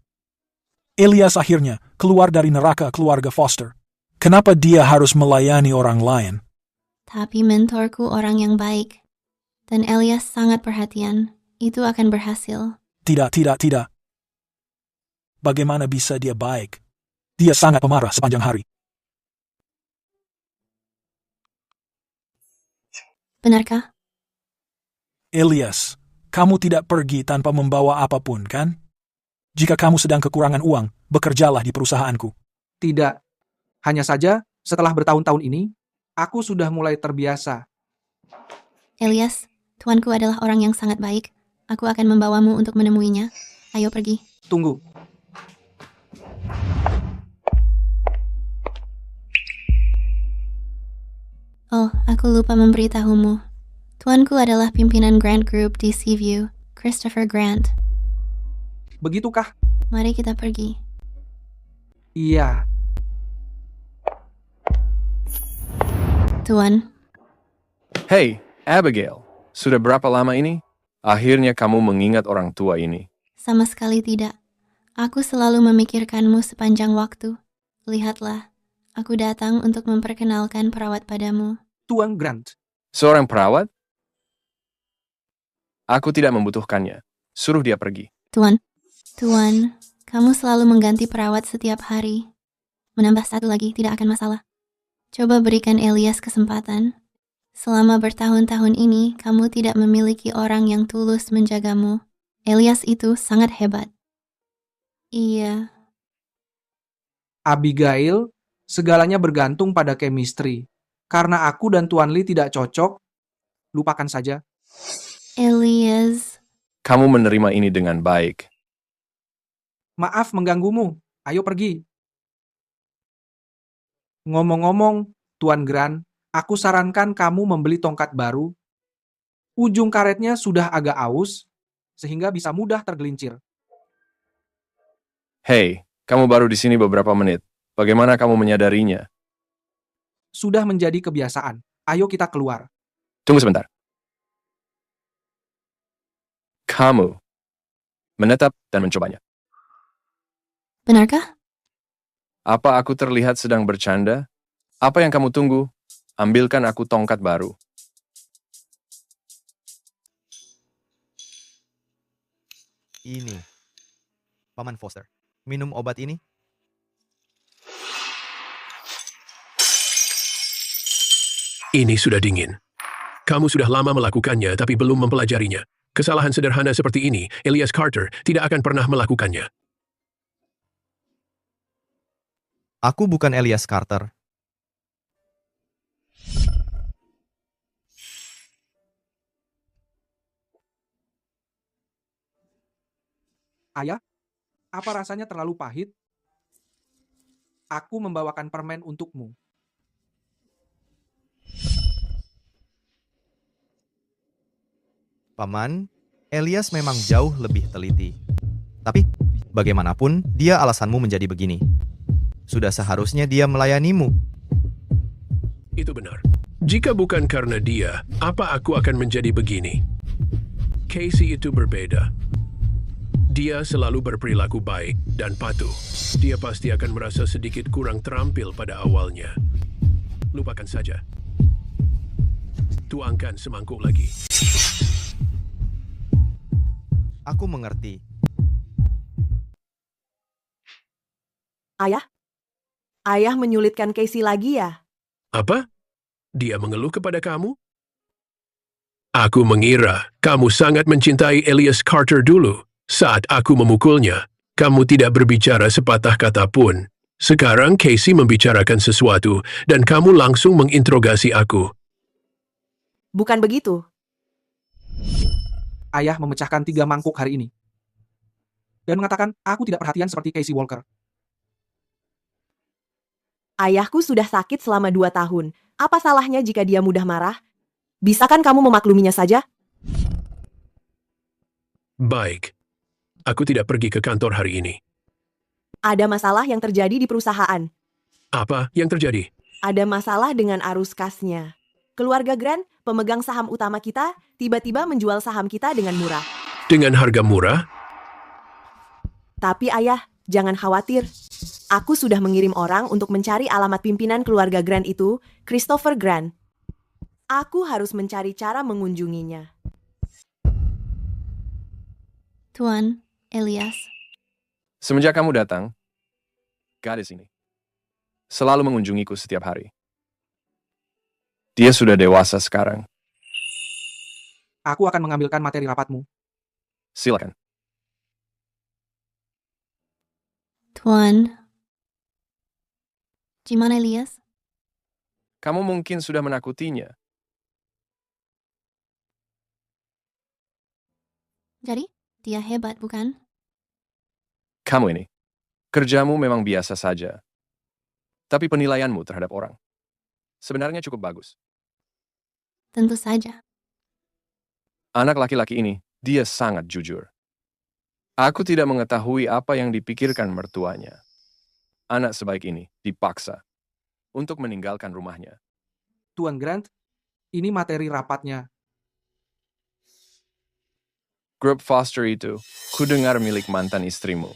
Elias akhirnya keluar dari neraka keluarga Foster. Kenapa dia harus melayani orang lain? Tapi mentorku orang yang baik. Dan Elias sangat perhatian. Itu akan berhasil. Tidak. Bagaimana bisa dia baik? Dia sangat pemarah sepanjang hari. Benarkah? Elias, kamu tidak pergi tanpa membawa apapun, kan? Jika kamu sedang kekurangan uang, bekerjalah di perusahaanku. Tidak. Hanya saja, setelah bertahun-tahun ini, aku sudah mulai terbiasa. Elias, tuanku adalah orang yang sangat baik. Aku akan membawamu untuk menemuinya. Ayo pergi. Tunggu. Oh, aku lupa memberitahumu. Tuanku adalah pimpinan Grant Group di Seaview, Christopher Grant. Begitukah? Mari kita pergi. Iya. Tuan. Hey, Abigail. Sudah berapa lama ini? Akhirnya kamu mengingat orang tua ini. Sama sekali tidak. Aku selalu memikirkanmu sepanjang waktu. Lihatlah, aku datang untuk memperkenalkan perawat padamu. Tuan Grant. Seorang perawat? Aku tidak membutuhkannya. Suruh dia pergi. Tuan, kamu selalu mengganti perawat setiap hari. Menambah satu lagi tidak akan masalah. Coba berikan Elias kesempatan. Selama bertahun-tahun ini, kamu tidak memiliki orang yang tulus menjagamu. Elias itu sangat hebat. Iya. Abigail, segalanya bergantung pada chemistry. Karena aku dan Tuan Lee tidak cocok, lupakan saja. Elias. Kamu menerima ini dengan baik. Maaf mengganggumu. Ayo pergi. Ngomong-ngomong, Tuan Grant, aku sarankan kamu membeli tongkat baru. Ujung karetnya sudah agak aus, sehingga bisa mudah tergelincir. Hey, kamu baru di sini beberapa menit. Bagaimana kamu menyadarinya? Sudah menjadi kebiasaan. Ayo kita keluar. Tunggu sebentar. Kamu menetap dan mencobanya. Benarkah? Apa aku terlihat sedang bercanda? Apa yang kamu tunggu? Ambilkan aku tongkat baru. Ini. Paman Foster, minum obat ini? Ini sudah dingin. Kamu sudah lama melakukannya tapi belum mempelajarinya. Kesalahan sederhana seperti ini, Elias Carter tidak akan pernah melakukannya. Aku bukan Elias Carter. Ayah, apa rasanya terlalu pahit? Aku membawakan permen untukmu. Paman, Elias memang jauh lebih teliti. Tapi, bagaimanapun, dia alasanmu menjadi begini. Sudah seharusnya dia melayanimu. Itu benar. Jika bukan karena dia, apa aku akan menjadi begini? Casey itu berbeda. Dia selalu berperilaku baik dan patuh. Dia pasti akan merasa sedikit kurang terampil pada awalnya. Lupakan saja. Tuangkan semangkuk lagi. Aku mengerti. Ayah? Ayah menyulitkan Casey lagi ya? Apa? Dia mengeluh kepada kamu? Aku mengira kamu sangat mencintai Elias Carter dulu. Saat aku memukulnya, kamu tidak berbicara sepatah kata pun. Sekarang Casey membicarakan sesuatu, dan kamu langsung menginterogasi aku. Bukan begitu. Ayah memecahkan 3 mangkuk hari ini. Dan mengatakan, aku tidak perhatian seperti Casey Walker. Ayahku sudah sakit selama 2 tahun. Apa salahnya jika dia mudah marah? Bisa kan kamu memakluminya saja? Baik. Aku tidak pergi ke kantor hari ini. Ada masalah yang terjadi di perusahaan. Apa yang terjadi? Ada masalah dengan arus kasnya. Keluarga Grant, pemegang saham utama kita, tiba-tiba menjual saham kita dengan murah. Dengan harga murah? Tapi ayah, jangan khawatir. Aku sudah mengirim orang untuk mencari alamat pimpinan keluarga Grant itu, Christopher Grant. Aku harus mencari cara mengunjunginya. Tuan, Elias. Semenjak kamu datang, gadis ini selalu mengunjungiku setiap hari. Dia sudah dewasa sekarang. Aku akan mengambilkan materi rapatmu. Silakan. Tuan. Gimana, Elias? Kamu mungkin sudah menakutinya. Jadi, dia hebat, bukan? Kamu ini, kerjamu memang biasa saja. Tapi penilaianmu terhadap orang sebenarnya cukup bagus. Tentu saja. Anak laki-laki ini, dia sangat jujur. Aku tidak mengetahui apa yang dipikirkan mertuanya. Anak sebaik ini dipaksa untuk meninggalkan rumahnya. Tuan Grant, ini materi rapatnya. Grup Foster itu, kudengar milik mantan istrimu.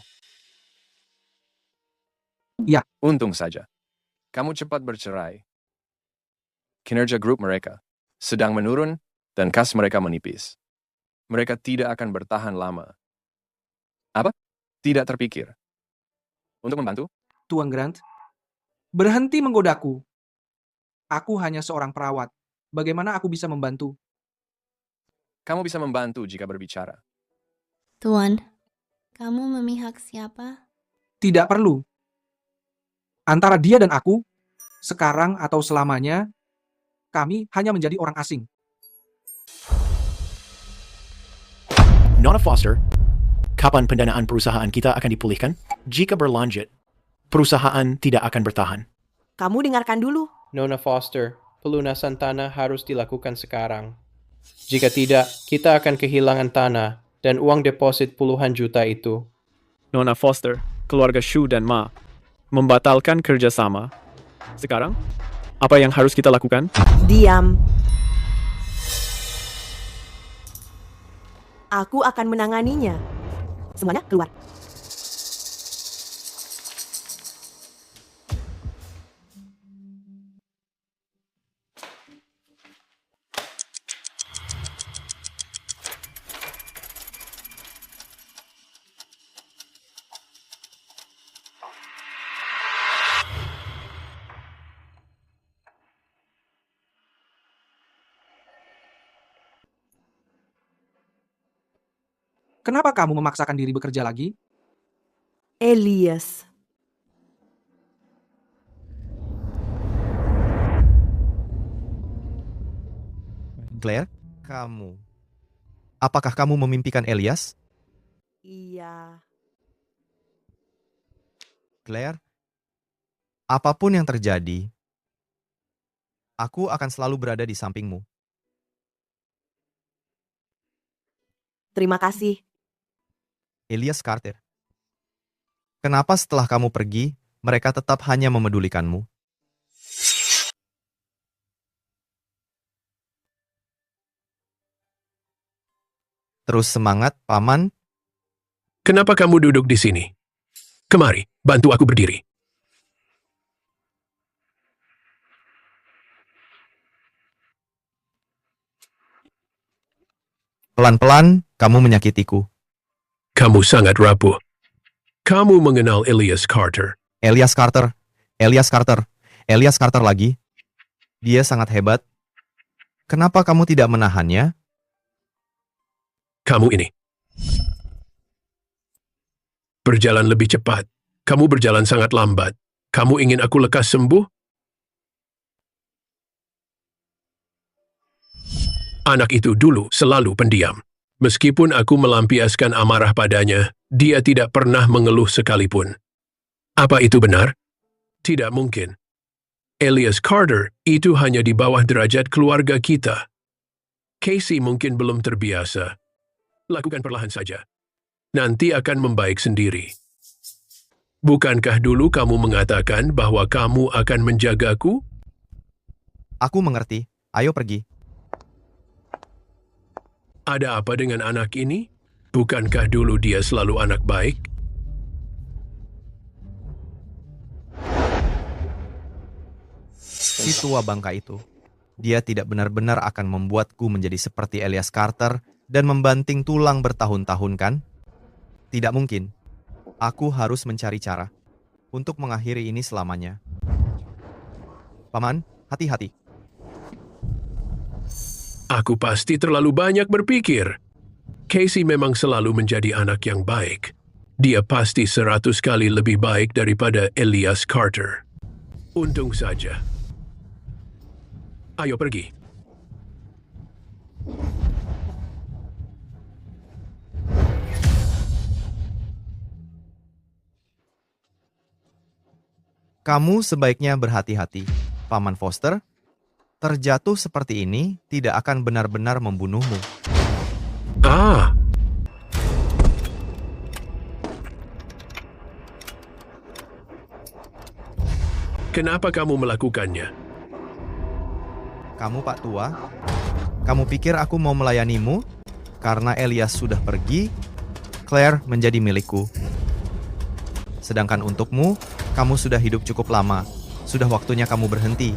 Ya. Untung saja. Kamu cepat bercerai. Kinerja grup mereka sedang menurun dan kas mereka menipis. Mereka tidak akan bertahan lama. Apa? Tidak terpikir. Untuk membantu? Tuan Grant, berhenti menggodaku. Aku hanya seorang perawat. Bagaimana aku bisa membantu? Kamu bisa membantu jika berbicara. Tuan, kamu memihak siapa? Tidak perlu. Antara dia dan aku, sekarang atau selamanya, kami hanya menjadi orang asing. Nona Foster, kapan pendanaan perusahaan kita akan dipulihkan? Jika berlanjut, perusahaan tidak akan bertahan. Kamu dengarkan dulu. Nona Foster, pelunasan tanah harus dilakukan sekarang. Jika tidak, kita akan kehilangan tanah dan uang deposit puluhan juta itu. Nona Foster, keluarga Shu dan Ma, membatalkan kerjasama. Sekarang, apa yang harus kita lakukan? Diam. Aku akan menanganinya. Semuanya keluar. Kenapa kamu memaksakan diri bekerja lagi? Elias. Claire, kamu. Apakah kamu memimpikan Elias? Iya. Claire, apapun yang terjadi, aku akan selalu berada di sampingmu. Terima kasih. Elias Carter. Kenapa setelah kamu pergi, mereka tetap hanya memedulikanmu? Terus semangat, Paman. Kenapa kamu duduk di sini? Kemari, bantu aku berdiri. Pelan-pelan, kamu menyakitiku. Kamu sangat rapuh. Kamu mengenal Elias Carter. Elias Carter. Elias Carter. Elias Carter lagi. Dia sangat hebat. Kenapa kamu tidak menahannya? Kamu ini. Berjalan lebih cepat. Kamu berjalan sangat lambat. Kamu ingin aku lekas sembuh? Anak itu dulu selalu pendiam. Meskipun aku melampiaskan amarah padanya, dia tidak pernah mengeluh sekalipun. Apa itu benar? Tidak mungkin. Elias Carter itu hanya di bawah derajat keluarga kita. Casey mungkin belum terbiasa. Lakukan perlahan saja. Nanti akan membaik sendiri. Bukankah dulu kamu mengatakan bahwa kamu akan menjagaku? Aku mengerti. Ayo pergi. Ada apa dengan anak ini? Bukankah dulu dia selalu anak baik? Si tua bangka itu. Dia tidak benar-benar akan membuatku menjadi seperti Elias Carter dan membanting tulang bertahun-tahun, kan? Tidak mungkin. Aku harus mencari cara untuk mengakhiri ini selamanya. Paman, hati-hati. Aku pasti terlalu banyak berpikir. Casey memang selalu menjadi anak yang baik. Dia pasti 100 kali lebih baik daripada Elias Carter. Untung saja. Ayo pergi. Kamu sebaiknya berhati-hati, Paman Foster. Terjatuh seperti ini tidak akan benar-benar membunuhmu. Ah! Kenapa kamu melakukannya? Kamu, Pak Tua, kamu pikir aku mau melayanimu? Karena Elias sudah pergi, Claire menjadi milikku. Sedangkan untukmu, kamu sudah hidup cukup lama. Sudah waktunya kamu berhenti.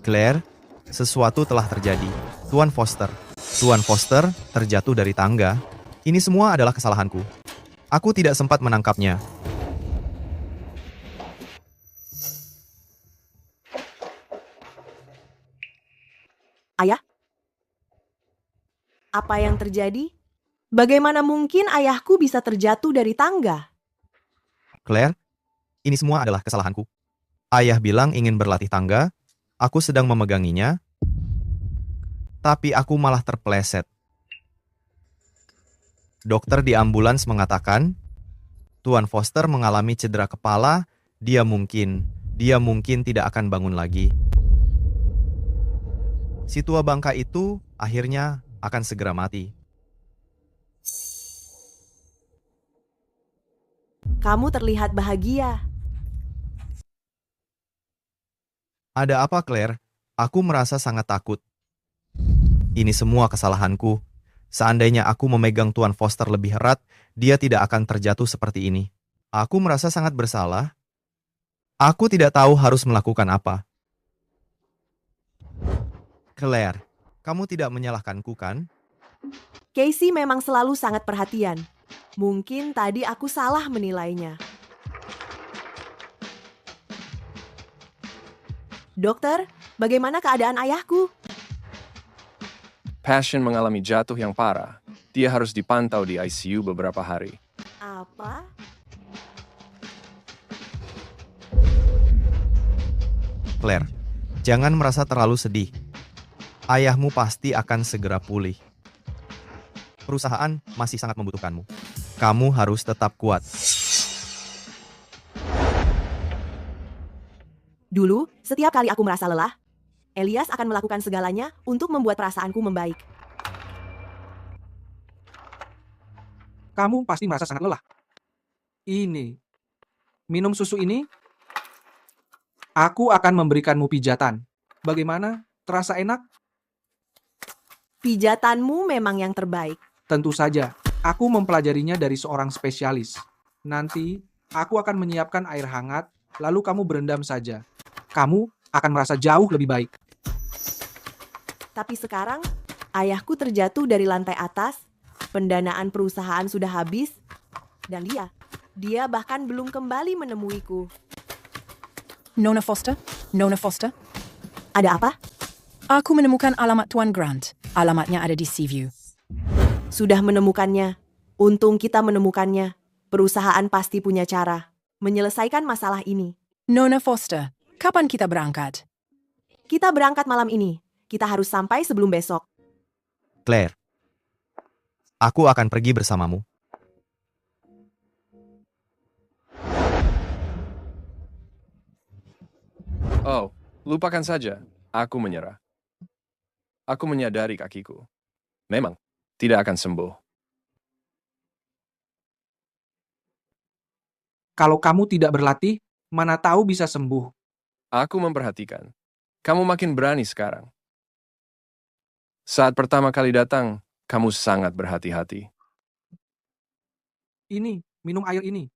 Claire, sesuatu telah terjadi. Tuan Foster. Tuan Foster terjatuh dari tangga. Ini semua adalah kesalahanku. Aku tidak sempat menangkapnya. Ayah? Apa yang terjadi? Bagaimana mungkin ayahku bisa terjatuh dari tangga? Claire, ini semua adalah kesalahanku. Ayah bilang ingin berlatih tangga. Aku sedang memeganginya. Tapi aku malah terpeleset. Dokter di ambulans mengatakan, Tuan Foster mengalami cedera kepala, dia mungkin tidak akan bangun lagi. Si tua bangka itu akhirnya akan segera mati. Kamu terlihat bahagia. Ada apa, Claire? Aku merasa sangat takut. Ini semua kesalahanku. Seandainya aku memegang Tuan Foster lebih erat, dia tidak akan terjatuh seperti ini. Aku merasa sangat bersalah. Aku tidak tahu harus melakukan apa. Claire, kamu tidak menyalahkanku, kan? Casey memang selalu sangat perhatian. Mungkin tadi aku salah menilainya. Dokter, bagaimana keadaan ayahku? Passion mengalami jatuh yang parah. Dia harus dipantau di ICU beberapa hari. Apa? Claire, jangan merasa terlalu sedih. Ayahmu pasti akan segera pulih. Perusahaan masih sangat membutuhkanmu. Kamu harus tetap kuat. Dulu, setiap kali aku merasa lelah, Elias akan melakukan segalanya untuk membuat perasaanku membaik. Kamu pasti merasa sangat lelah. Ini. Minum susu ini. Aku akan memberikanmu pijatan. Bagaimana? Terasa enak? Pijatanmu memang yang terbaik. Tentu saja. Aku mempelajarinya dari seorang spesialis. Nanti, aku akan menyiapkan air hangat, lalu kamu berendam saja. Kamu akan merasa jauh lebih baik. Tapi sekarang, ayahku terjatuh dari lantai atas, pendanaan perusahaan sudah habis, dan dia bahkan belum kembali menemuiku. Nona Foster? Nona Foster? Ada apa? Aku menemukan alamat Tuan Grant. Alamatnya ada di Seaview. Sudah menemukannya. Untung kita menemukannya. Perusahaan pasti punya cara menyelesaikan masalah ini. Nona Foster, kapan kita berangkat? Kita berangkat malam ini. Kita harus sampai sebelum besok. Claire, aku akan pergi bersamamu. Oh, lupakan saja. Aku menyerah. Aku menyadari kakiku. Memang, tidak akan sembuh. Kalau kamu tidak berlatih, mana tahu bisa sembuh. Aku memperhatikan. Kamu makin berani sekarang. Saat pertama kali datang, kamu sangat berhati-hati. Ini, minum air ini.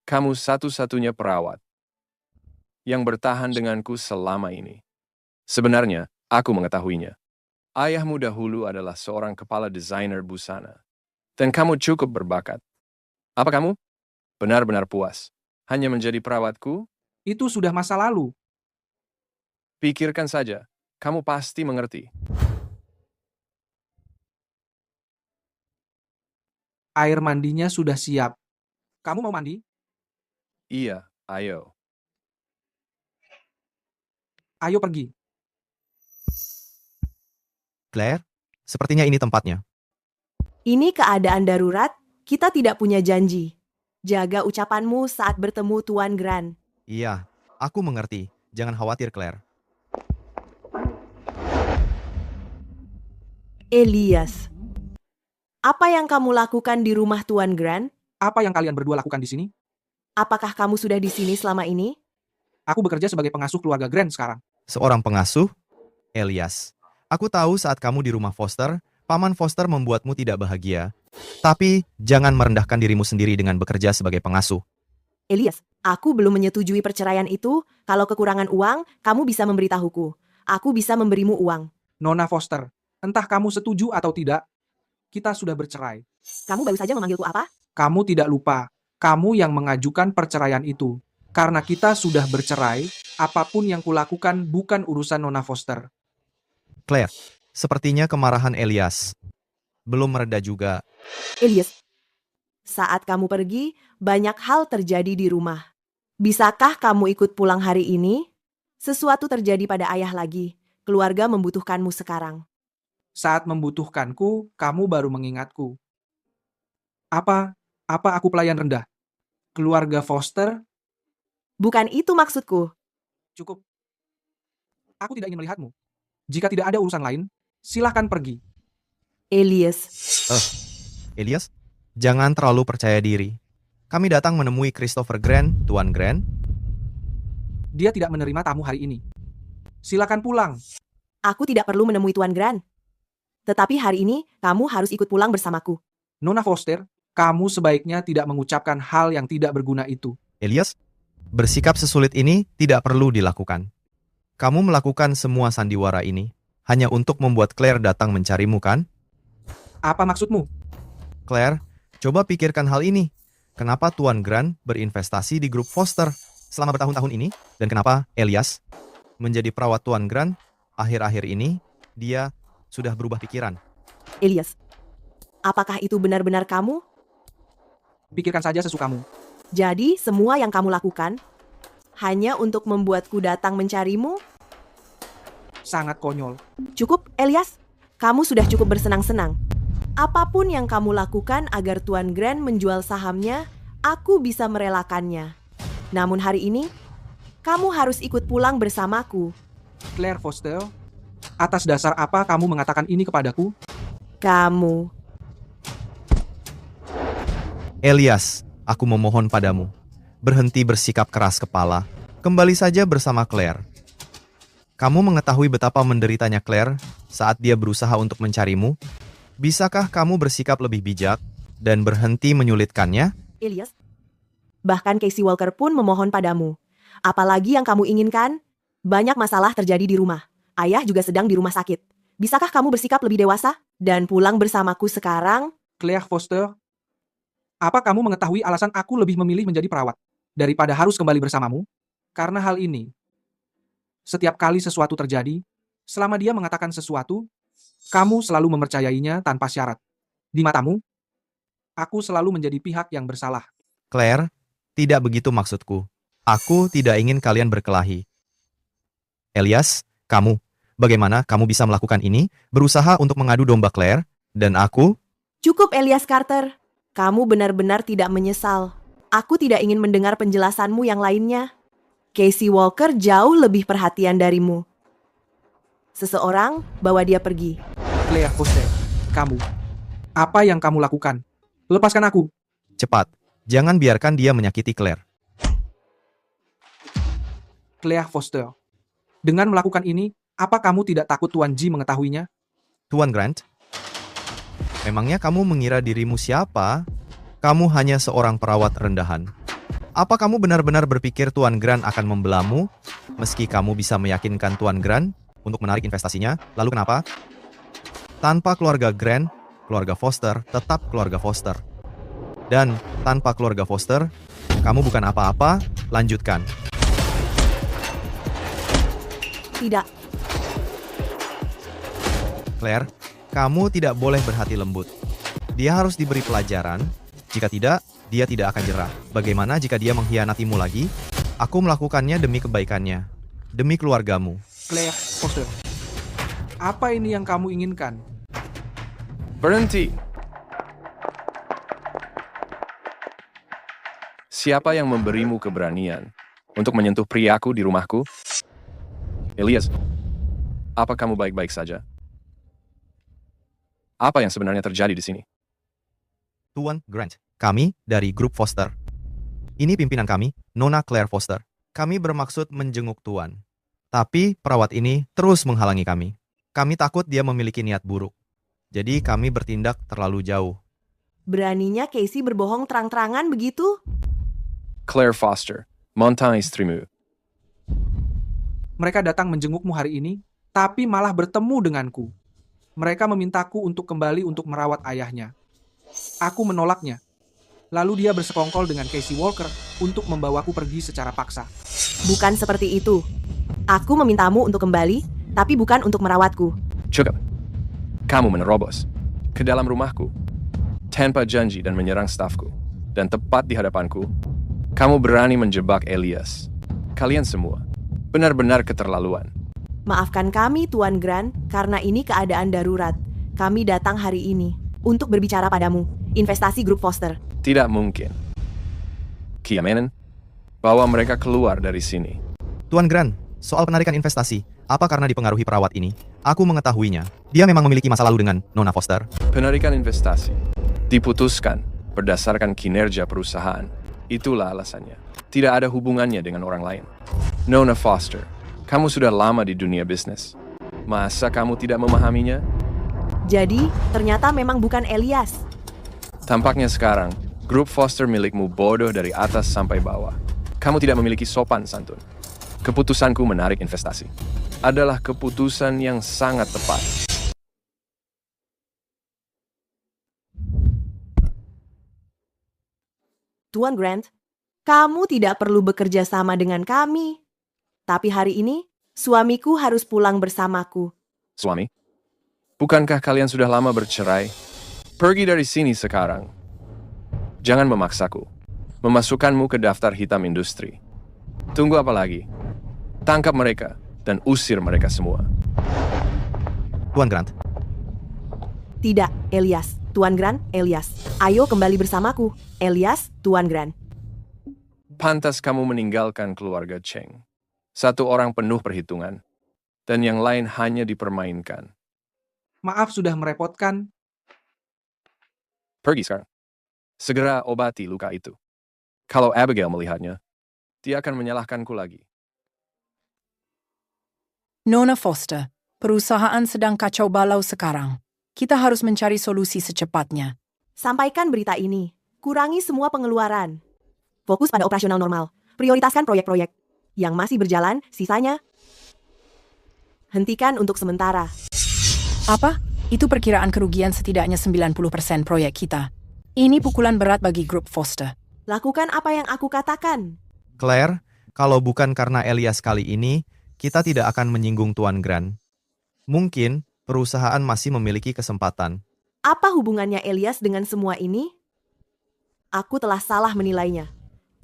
Kamu satu-satunya perawat yang bertahan denganku selama ini. Sebenarnya, aku mengetahuinya. Ayahmu dahulu adalah seorang kepala desainer busana. Dan kamu cukup berbakat. Apa kamu? Benar-benar puas. Hanya menjadi perawatku? Itu sudah masa lalu. Pikirkan saja. Kamu pasti mengerti. Air mandinya sudah siap. Kamu mau mandi? Iya, ayo. Ayo pergi. Claire, sepertinya ini tempatnya. Ini keadaan darurat, kita tidak punya janji. Jaga ucapanmu saat bertemu Tuan Grant. Iya, aku mengerti. Jangan khawatir, Claire. Elias, apa yang kamu lakukan di rumah Tuan Grant? Apa yang kalian berdua lakukan di sini? Apakah kamu sudah di sini selama ini? Aku bekerja sebagai pengasuh keluarga Grant sekarang. Seorang pengasuh? Elias, aku tahu saat kamu di rumah Foster, Paman Foster membuatmu tidak bahagia. Tapi, jangan merendahkan dirimu sendiri dengan bekerja sebagai pengasuh. Elias, aku belum menyetujui perceraian itu. Kalau kekurangan uang, kamu bisa memberitahuku. Aku bisa memberimu uang. Nona Foster, entah kamu setuju atau tidak, kita sudah bercerai. Kamu baru saja memanggilku apa? Kamu tidak lupa, kamu yang mengajukan perceraian itu. Karena kita sudah bercerai, apapun yang kulakukan bukan urusan Nona Foster. Claire, sepertinya kemarahan Elias belum mereda juga. Elias, saat kamu pergi, banyak hal terjadi di rumah. Bisakah kamu ikut pulang hari ini? Sesuatu terjadi pada ayah lagi. Keluarga membutuhkanmu sekarang. Saat membutuhkanku, kamu baru mengingatku. Apa aku pelayan rendah? Keluarga Foster? Bukan itu maksudku. Cukup. Aku tidak ingin melihatmu. Jika tidak ada urusan lain, silahkan pergi. Elias. Elias, jangan terlalu percaya diri. Kami datang menemui Christopher Grant, Tuan Grant. Dia tidak menerima tamu hari ini. Silakan pulang. Aku tidak perlu menemui Tuan Grant. Tetapi hari ini, kamu harus ikut pulang bersamaku. Nona Foster, kamu sebaiknya tidak mengucapkan hal yang tidak berguna itu. Elias, bersikap sesulit ini tidak perlu dilakukan. Kamu melakukan semua sandiwara ini hanya untuk membuat Claire datang mencarimu, kan? Apa maksudmu? Claire, coba pikirkan hal ini. Kenapa Tuan Grant berinvestasi di grup Foster selama bertahun-tahun ini? Dan kenapa Elias menjadi perawat Tuan Grant akhir-akhir ini? Dia sudah berubah pikiran. Elias, apakah itu benar-benar kamu? Pikirkan saja sesukamu. Jadi, semua yang kamu lakukan hanya untuk membuatku datang mencarimu? Sangat konyol. Cukup, Elias. Kamu sudah cukup bersenang-senang. Apapun yang kamu lakukan agar Tuan Grant menjual sahamnya, aku bisa merelakannya. Namun hari ini, kamu harus ikut pulang bersamaku. Claire Foster, Atas dasar apa kamu mengatakan ini kepadaku? Kamu. Elias, aku memohon padamu. Berhenti bersikap keras kepala. Kembali saja bersama Claire. Kamu mengetahui betapa menderitanya Claire saat dia berusaha untuk mencarimu? Bisakah kamu bersikap lebih bijak dan berhenti menyulitkannya? Elias. Bahkan Casey Walker pun memohon padamu. Apalagi yang kamu inginkan? Banyak masalah terjadi di rumah. Ayah juga sedang di rumah sakit. Bisakah kamu bersikap lebih dewasa dan pulang bersamaku sekarang? Claire Foster, apa kamu mengetahui alasan aku lebih memilih menjadi perawat daripada harus kembali bersamamu? Karena hal ini, setiap kali sesuatu terjadi, selama dia mengatakan sesuatu, kamu selalu mempercayainya tanpa syarat. Di matamu, aku selalu menjadi pihak yang bersalah. Claire, tidak begitu maksudku. Aku tidak ingin kalian berkelahi. Elias, kamu, bagaimana kamu bisa melakukan ini? Berusaha untuk mengadu domba Claire, dan aku? Cukup Elias Carter. Kamu benar-benar tidak menyesal. Aku tidak ingin mendengar penjelasanmu yang lainnya. Casey Walker jauh lebih perhatian darimu. Seseorang bawa dia pergi. Claire Foster, kamu. Apa yang kamu lakukan? Lepaskan aku. Cepat, jangan biarkan dia menyakiti Claire. Claire Foster, dengan melakukan ini, apa kamu tidak takut Tuan G mengetahuinya? Tuan Grant? Memangnya kamu mengira dirimu siapa? Kamu hanya seorang perawat rendahan. Apa kamu benar-benar berpikir Tuan Grant akan membelamu? Meski kamu bisa meyakinkan Tuan Grant untuk menarik investasinya, lalu kenapa? Tanpa keluarga Grant, keluarga Foster tetap keluarga Foster. Dan tanpa keluarga Foster, kamu bukan apa-apa, lanjutkan. Tidak. Claire, kamu tidak boleh berhati lembut. Dia harus diberi pelajaran. Jika tidak, dia tidak akan jerah. Bagaimana jika dia mengkhianatimu lagi? Aku melakukannya demi kebaikannya. Demi keluargamu. Claire Foster, apa ini yang kamu inginkan? Berhenti. Siapa yang memberimu keberanian untuk menyentuh priaku di rumahku? Elias, apa kamu baik-baik saja? Apa yang sebenarnya terjadi di sini? Tuan Grant, kami dari grup Foster. Ini pimpinan kami, Nona Claire Foster. Kami bermaksud menjenguk Tuan. Tapi perawat ini terus menghalangi kami. Kami takut dia memiliki niat buruk. Jadi kami bertindak terlalu jauh. Beraninya Casey berbohong terang-terangan begitu? Claire Foster, mantan istrimu. Mereka datang menjengukmu hari ini, tapi malah bertemu denganku. Mereka memintaku untuk kembali untuk merawat ayahnya. Aku menolaknya. Lalu dia bersekongkol dengan Casey Walker untuk membawaku pergi secara paksa. Bukan seperti itu. Aku memintamu untuk kembali, tapi bukan untuk merawatku. Cukup. Kamu menerobos ke dalam rumahku tanpa janji dan menyerang stafku. Dan tepat di hadapanku, kamu berani menjebak Elias. Kalian semua benar-benar keterlaluan. Maafkan kami, Tuan Grant, karena ini keadaan darurat. Kami datang hari ini untuk berbicara padamu. Investasi grup Foster. Tidak mungkin. Kiamanen, bawa mereka keluar dari sini. Tuan Grant, soal penarikan investasi, apa karena dipengaruhi perawat ini? Aku mengetahuinya. Dia memang memiliki masa lalu dengan Nona Foster. Penarikan investasi diputuskan berdasarkan kinerja perusahaan. Itulah alasannya. Tidak ada hubungannya dengan orang lain. Nona Foster, kamu sudah lama di dunia bisnis. Masa kamu tidak memahaminya? Jadi, ternyata memang bukan Elias. Tampaknya sekarang, grup Foster milikmu bodoh dari atas sampai bawah. Kamu tidak memiliki sopan santun. Keputusanku menarik investasi adalah keputusan yang sangat tepat. Tuan Grant, kamu tidak perlu bekerja sama dengan kami. Tapi hari ini, suamiku harus pulang bersamaku. Suami? Bukankah kalian sudah lama bercerai? Pergi dari sini sekarang. Jangan memaksaku. Memasukkanmu ke daftar hitam industri. Tunggu apa lagi? Tangkap mereka dan usir mereka semua. Tuan Grant. Tidak, Elias. Tuan Grant, Elias. Ayo kembali bersamaku. Elias, Tuan Grant. Pantas kamu meninggalkan keluarga Cheng. Satu orang penuh perhitungan. dan yang lain hanya dipermainkan. Maaf sudah merepotkan. Pergi sekarang. Segera obati luka itu. Kalau Abigail melihatnya, dia akan menyalahkanku lagi. Nona Foster, perusahaan sedang kacau balau sekarang. Kita harus mencari solusi secepatnya. Sampaikan berita ini. Kurangi semua pengeluaran. Fokus pada operasional normal. Prioritaskan proyek-proyek yang masih berjalan, sisanya hentikan untuk sementara. Apa? Itu perkiraan kerugian setidaknya 90% proyek kita. Ini pukulan berat bagi grup Foster. Lakukan apa yang aku katakan. Claire, kalau bukan karena Elias kali ini, kita tidak akan menyinggung Tuan Grant. Mungkin perusahaan masih memiliki kesempatan. Apa hubungannya Elias dengan semua ini? Aku telah salah menilainya.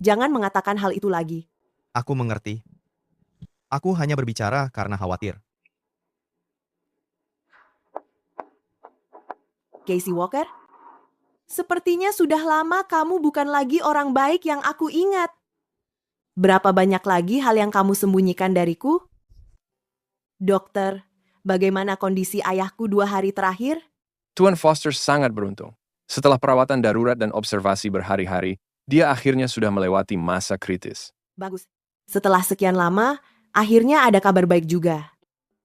Jangan mengatakan hal itu lagi. Aku mengerti. Aku hanya berbicara karena khawatir. Casey Walker? Sepertinya sudah lama kamu bukan lagi orang baik yang aku ingat. Berapa banyak lagi hal yang kamu sembunyikan dariku? Dokter, bagaimana kondisi ayahku 2 hari terakhir? Tuan Foster sangat beruntung. Setelah perawatan darurat dan observasi berhari-hari, dia akhirnya sudah melewati masa kritis. Bagus. Setelah sekian lama, akhirnya ada kabar baik juga.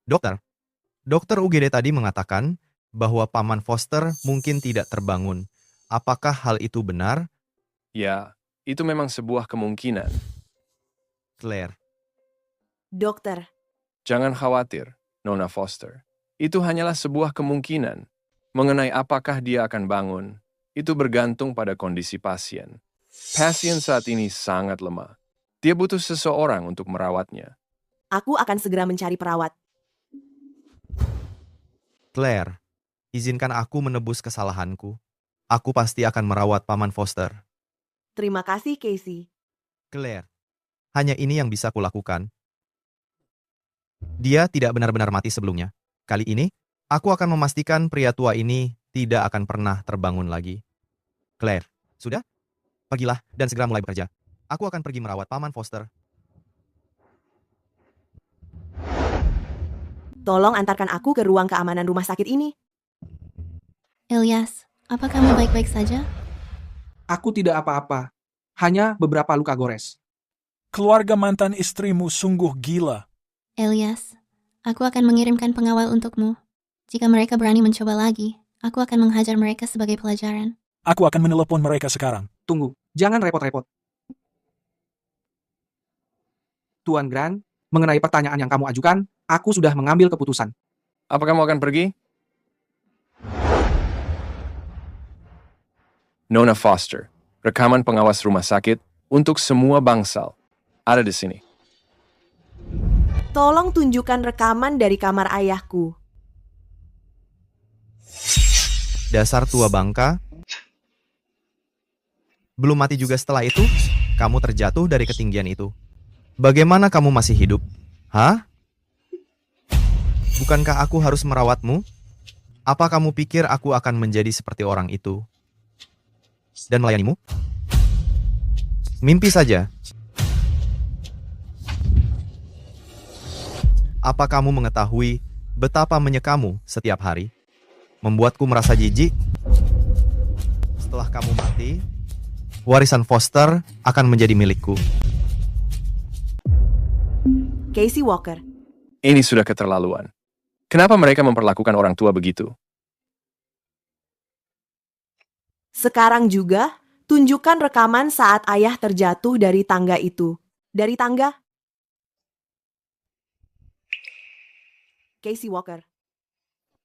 Dokter UGD tadi mengatakan bahwa Paman Foster mungkin tidak terbangun. Apakah hal itu benar? Ya, itu memang sebuah kemungkinan. Claire. Dokter. Jangan khawatir, Nona Foster. Itu hanyalah sebuah kemungkinan. Mengenai apakah dia akan bangun, itu bergantung pada kondisi pasien. Pasien saat ini sangat lemah. Dia butuh seseorang untuk merawatnya. Aku akan segera mencari perawat. Claire, izinkan aku menebus kesalahanku. Aku pasti akan merawat Paman Foster. Terima kasih, Casey. Claire, hanya ini yang bisa kulakukan. Dia tidak benar-benar mati sebelumnya. Kali ini, aku akan memastikan pria tua ini tidak akan pernah terbangun lagi. Claire, sudah? Pergilah dan segera mulai bekerja. Aku akan pergi merawat Paman Foster. Tolong antarkan aku ke ruang keamanan rumah sakit ini. Elias, apa kamu baik-baik saja? Aku tidak apa-apa. Hanya beberapa luka gores. Keluarga mantan istrimu sungguh gila. Elias, aku akan mengirimkan pengawal untukmu. Jika mereka berani mencoba lagi, aku akan menghajar mereka sebagai pelajaran. Aku akan menelepon mereka sekarang. Tunggu, jangan repot-repot. Tuan Grant, mengenai pertanyaan yang kamu ajukan, aku sudah mengambil keputusan. Apa kamu akan pergi? Nona Foster, rekaman pengawas rumah sakit untuk semua bangsal, ada di sini. Tolong tunjukkan rekaman dari kamar ayahku. Dasar tua bangka. Belum mati juga setelah itu, kamu terjatuh dari ketinggian itu. Bagaimana kamu masih hidup? Hah? Bukankah aku harus merawatmu? Apa kamu pikir aku akan menjadi seperti orang itu dan melayanimu? Mimpi saja. Apa kamu mengetahui betapa menyekamu setiap hari? Membuatku merasa jijik. Setelah kamu mati, warisan Foster akan menjadi milikku. Casey Walker. Ini sudah keterlaluan. Kenapa mereka memperlakukan orang tua begitu? Sekarang juga, tunjukkan rekaman saat ayah terjatuh dari tangga itu. Dari tangga? Casey Walker.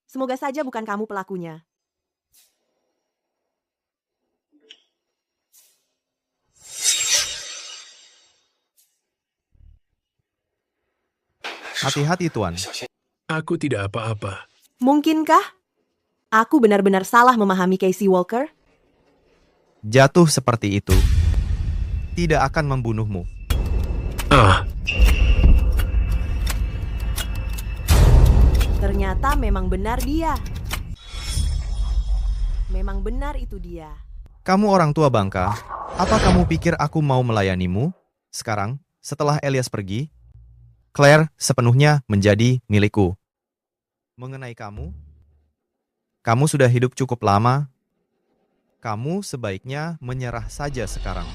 Semoga saja bukan kamu pelakunya. Hati-hati, Tuan. Aku tidak apa-apa. Mungkinkah aku benar-benar salah memahami Casey Walker? Jatuh seperti itu tidak akan membunuhmu. Ternyata memang benar dia. Memang benar itu dia. Kamu orang tua bangka, apa kamu pikir aku mau melayanimu? Sekarang, setelah Elias pergi, Claire sepenuhnya menjadi milikku. Mengenai kamu sudah hidup cukup lama. Kamu sebaiknya menyerah saja sekarang.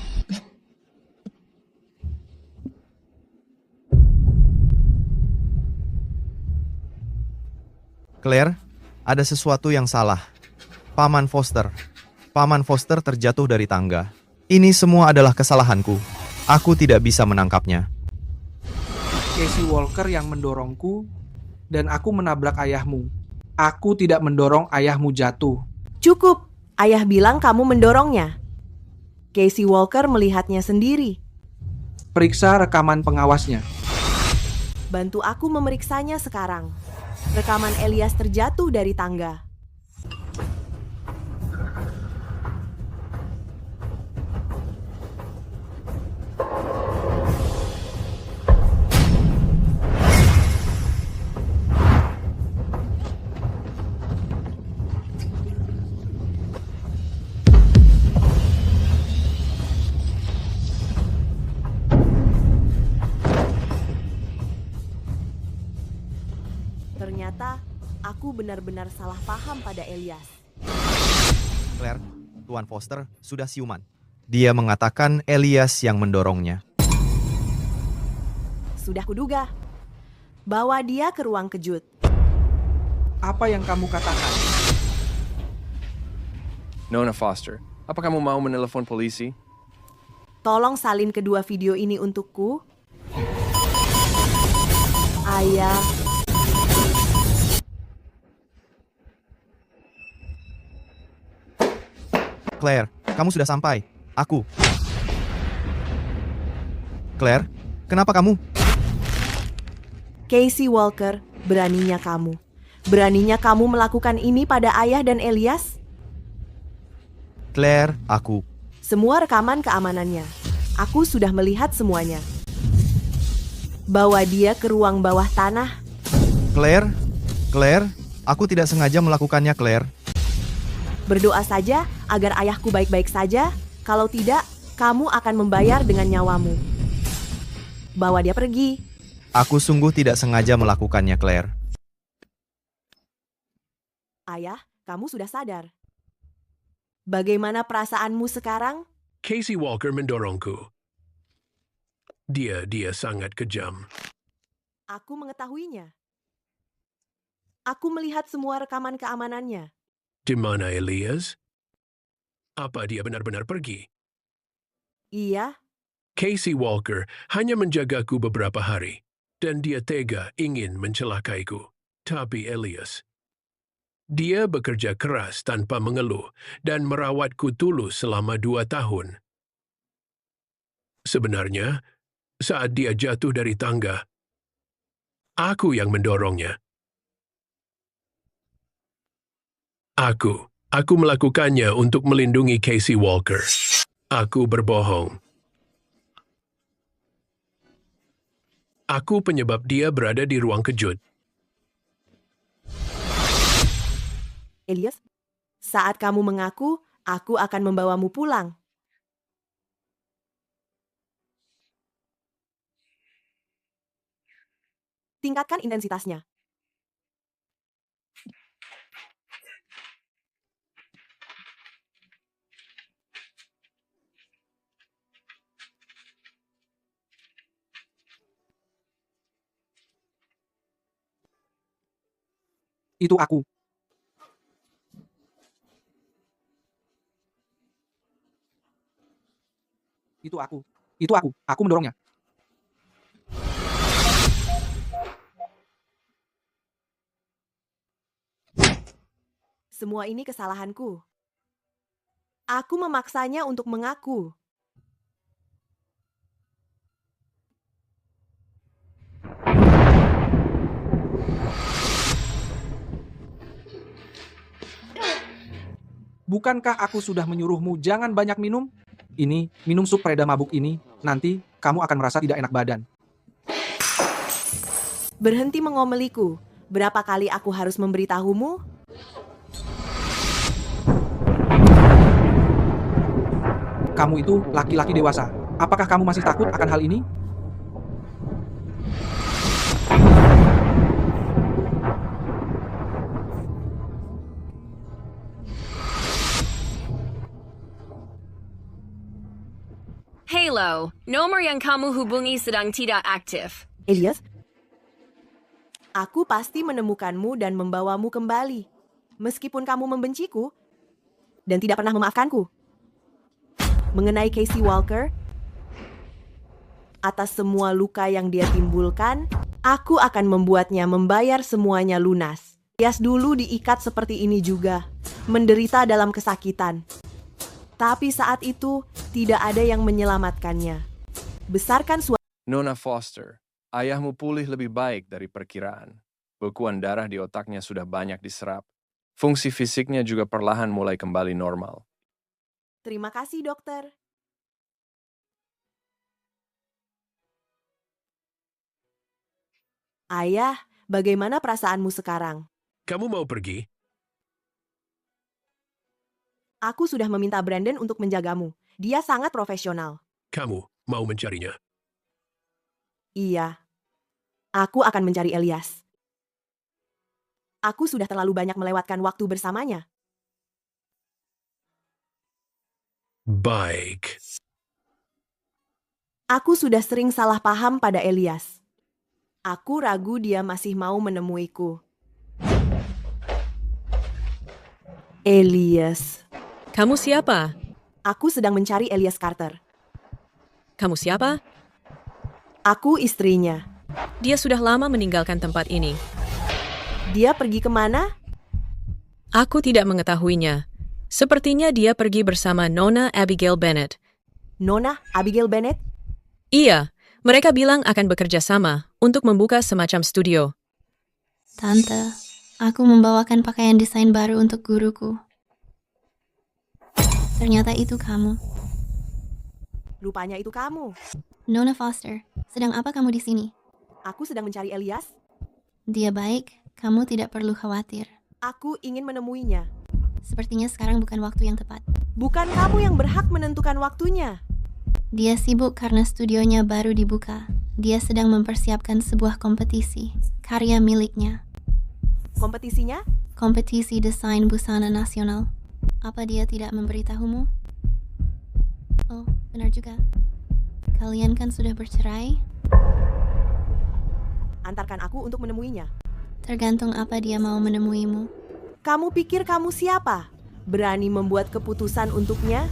Claire, ada sesuatu yang salah. Paman Foster terjatuh dari tangga. Ini semua adalah kesalahanku. Aku tidak bisa menangkapnya. Casey Walker yang mendorongku, dan aku menabrak ayahmu. Aku tidak mendorong ayahmu jatuh. Cukup, ayah bilang kamu mendorongnya. Casey Walker melihatnya sendiri. Periksa rekaman pengawasnya. Bantu aku memeriksanya sekarang. Rekaman Elias terjatuh dari tangga. Ternyata, aku benar-benar salah paham pada Elias. Claire, Tuan Foster sudah siuman. Dia mengatakan Elias yang mendorongnya. Sudah kuduga. Bawa dia ke ruang kejut. Apa yang kamu katakan? Nona Foster, apa kamu mau menelepon polisi? Tolong salin kedua video ini untukku. Ayah. Claire, kamu sudah sampai. Aku. Claire, kenapa kamu? Casey Walker, beraninya kamu. Beraninya kamu melakukan ini pada ayah dan Elias? Claire, aku. Semua rekaman keamanannya. Aku sudah melihat semuanya. Bawa dia ke ruang bawah tanah. Claire, aku tidak sengaja melakukannya, Claire. Berdoa saja agar ayahku baik-baik saja. Kalau tidak, kamu akan membayar dengan nyawamu. Bawa dia pergi. Aku sungguh tidak sengaja melakukannya, Claire. Ayah, kamu sudah sadar. Bagaimana perasaanmu sekarang? Casey Walker mendorongku. Dia sangat kejam. Aku mengetahuinya. Aku melihat semua rekaman keamanannya. Di mana Elias? Apa dia benar-benar pergi? Iya. Casey Walker hanya menjagaku beberapa hari, dan dia tega ingin mencelakaiku. Tapi Elias, dia bekerja keras tanpa mengeluh dan merawatku tulus selama 2 tahun. Sebenarnya, saat dia jatuh dari tangga, aku yang mendorongnya. Aku melakukannya untuk melindungi Casey Walker. Aku berbohong. Aku penyebab dia berada di ruang kejut. Elias, saat kamu mengaku, aku akan membawamu pulang. Tingkatkan intensitasnya. Itu aku. Itu aku. Aku mendorongnya. Semua ini kesalahanku. Aku memaksanya untuk mengaku. Bukankah aku sudah menyuruhmu jangan banyak minum? Ini, minum sup pereda mabuk ini, nanti kamu akan merasa tidak enak badan. Berhenti mengomeliku. Berapa kali aku harus memberitahumu? Kamu itu laki-laki dewasa. Apakah kamu masih takut akan hal ini? Halo, nomor yang kamu hubungi sedang tidak aktif. Elias, aku pasti menemukanmu dan membawamu kembali. Meskipun kamu membenciku dan tidak pernah memaafkanku. Mengenai Casey Walker, atas semua luka yang dia timbulkan, aku akan membuatnya membayar semuanya lunas. Elias dulu diikat seperti ini juga, menderita dalam kesakitan. Tapi saat itu, tidak ada yang menyelamatkannya. Besarkan suara. Nona Foster, ayahmu pulih lebih baik dari perkiraan. Bekuan darah di otaknya sudah banyak diserap. Fungsi fisiknya juga perlahan mulai kembali normal. Terima kasih, dokter. Ayah, bagaimana perasaanmu sekarang? Kamu mau pergi? Aku sudah meminta Brandon untuk menjagamu. Dia sangat profesional. Kamu mau mencarinya? Iya. Aku akan mencari Elias. Aku sudah terlalu banyak melewatkan waktu bersamanya. Baik. Aku sudah sering salah paham pada Elias. Aku ragu dia masih mau menemuiku. Elias. Kamu siapa? Aku sedang mencari Elias Carter. Kamu siapa? Aku istrinya. Dia sudah lama meninggalkan tempat ini. Dia pergi kemana? Aku tidak mengetahuinya. Sepertinya dia pergi bersama Nona Abigail Bennett. Nona Abigail Bennett? Iya, mereka bilang akan bekerja sama untuk membuka semacam studio. Tante, aku membawakan pakaian desain baru untuk guruku. Ternyata itu kamu. Rupanya itu kamu. Nona Foster, sedang apa kamu di sini? Aku sedang mencari Elias. Dia baik, kamu tidak perlu khawatir. Aku ingin menemuinya. Sepertinya sekarang bukan waktu yang tepat. Bukan kamu yang berhak menentukan waktunya. Dia sibuk karena studionya baru dibuka. Dia sedang mempersiapkan sebuah kompetisi, karya miliknya. Kompetisinya? Kompetisi desain busana nasional. Apa dia tidak memberitahumu? Oh, benar juga. Kalian kan sudah bercerai? Antarkan aku untuk menemuinya. Tergantung apa dia mau menemuimu. Kamu pikir kamu siapa? Berani membuat keputusan untuknya?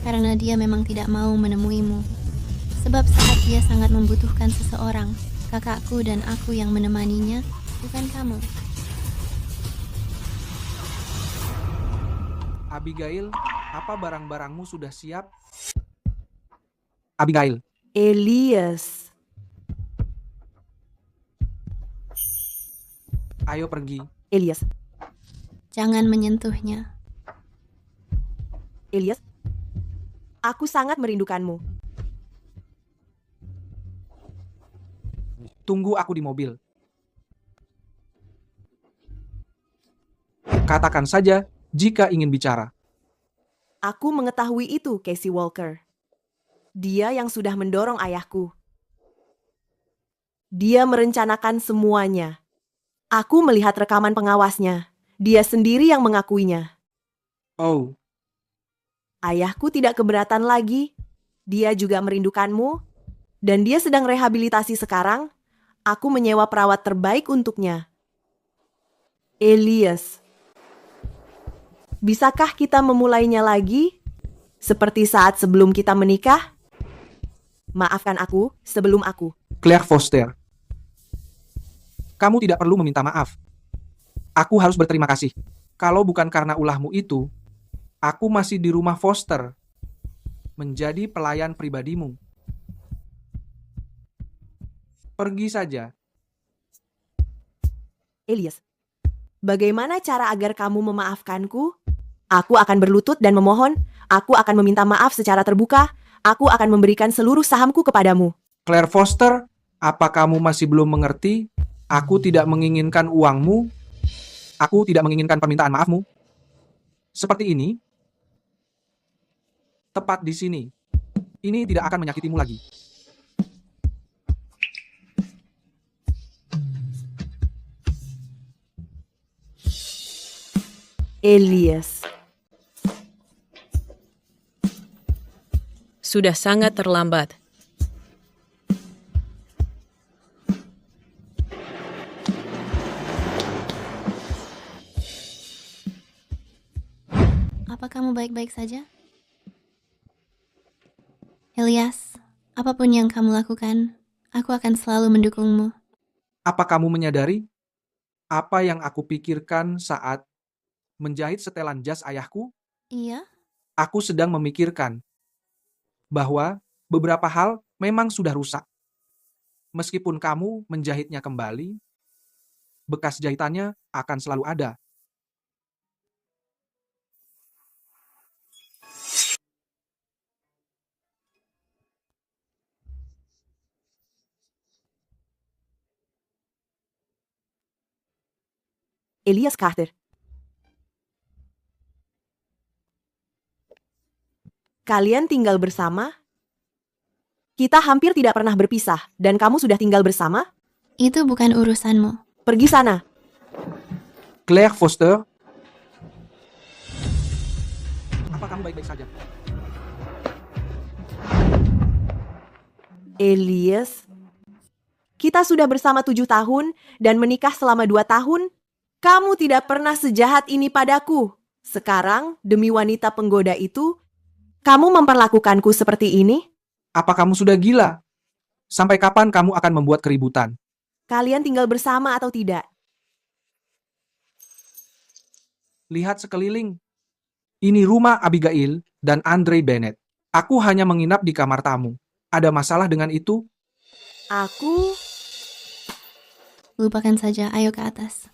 Karena dia memang tidak mau menemuimu. Sebab saat dia sangat membutuhkan seseorang, kakakku dan aku yang menemaninya, bukan kamu. Abigail, apa barang-barangmu sudah siap? Abigail. Elias. Ayo pergi. Elias. Jangan menyentuhnya. Elias. Aku sangat merindukanmu. Tunggu aku di mobil. Katakan saja jika ingin bicara. Aku mengetahui itu, Casey Walker. Dia yang sudah mendorong ayahku. Dia merencanakan semuanya. Aku melihat rekaman pengawasnya. Dia sendiri yang mengakuinya. Oh. Ayahku tidak keberatan lagi. Dia juga merindukanmu. Dan dia sedang rehabilitasi sekarang. Aku menyewa perawat terbaik untuknya. Elias. Bisakah kita memulainya lagi? Seperti saat sebelum kita menikah? Maafkan aku sebelum aku. Claire Foster. Kamu tidak perlu meminta maaf. Aku harus berterima kasih. Kalau bukan karena ulahmu itu, aku masih di rumah Foster. Menjadi pelayan pribadimu. Pergi saja. Elias, bagaimana cara agar kamu memaafkanku? Aku akan berlutut dan memohon. Aku akan meminta maaf secara terbuka. Aku akan memberikan seluruh sahamku kepadamu. Claire Foster, apa kamu masih belum mengerti? Aku tidak menginginkan uangmu. Aku tidak menginginkan permintaan maafmu. Seperti ini. Tepat di sini. Ini tidak akan menyakitimu lagi. Elias. sudah sangat terlambat. Apa kamu baik-baik saja? Elias, apapun yang kamu lakukan, aku akan selalu mendukungmu. Apa kamu menyadari apa yang aku pikirkan saat menjahit setelan jas ayahku? Iya? Aku sedang memikirkan bahwa beberapa hal memang sudah rusak. Meskipun kamu menjahitnya kembali, bekas jahitannya akan selalu ada. Elias Carter. Kalian tinggal bersama? Kita hampir tidak pernah berpisah, dan kamu sudah tinggal bersama? Itu bukan urusanmu. Pergi sana. Claire Foster, apa kamu baik-baik saja? Elias, kita sudah bersama 7 tahun dan menikah selama 2 tahun. Kamu tidak pernah sejahat ini padaku. Sekarang, demi wanita penggoda itu, kamu memperlakukanku seperti ini? Apa kamu sudah gila? Sampai kapan kamu akan membuat keributan? Kalian tinggal bersama atau tidak? Lihat sekeliling. Ini rumah Abigail dan Andre Bennett. Aku hanya menginap di kamar tamu. Ada masalah dengan itu? Aku... Lupakan saja, ayo ke atas.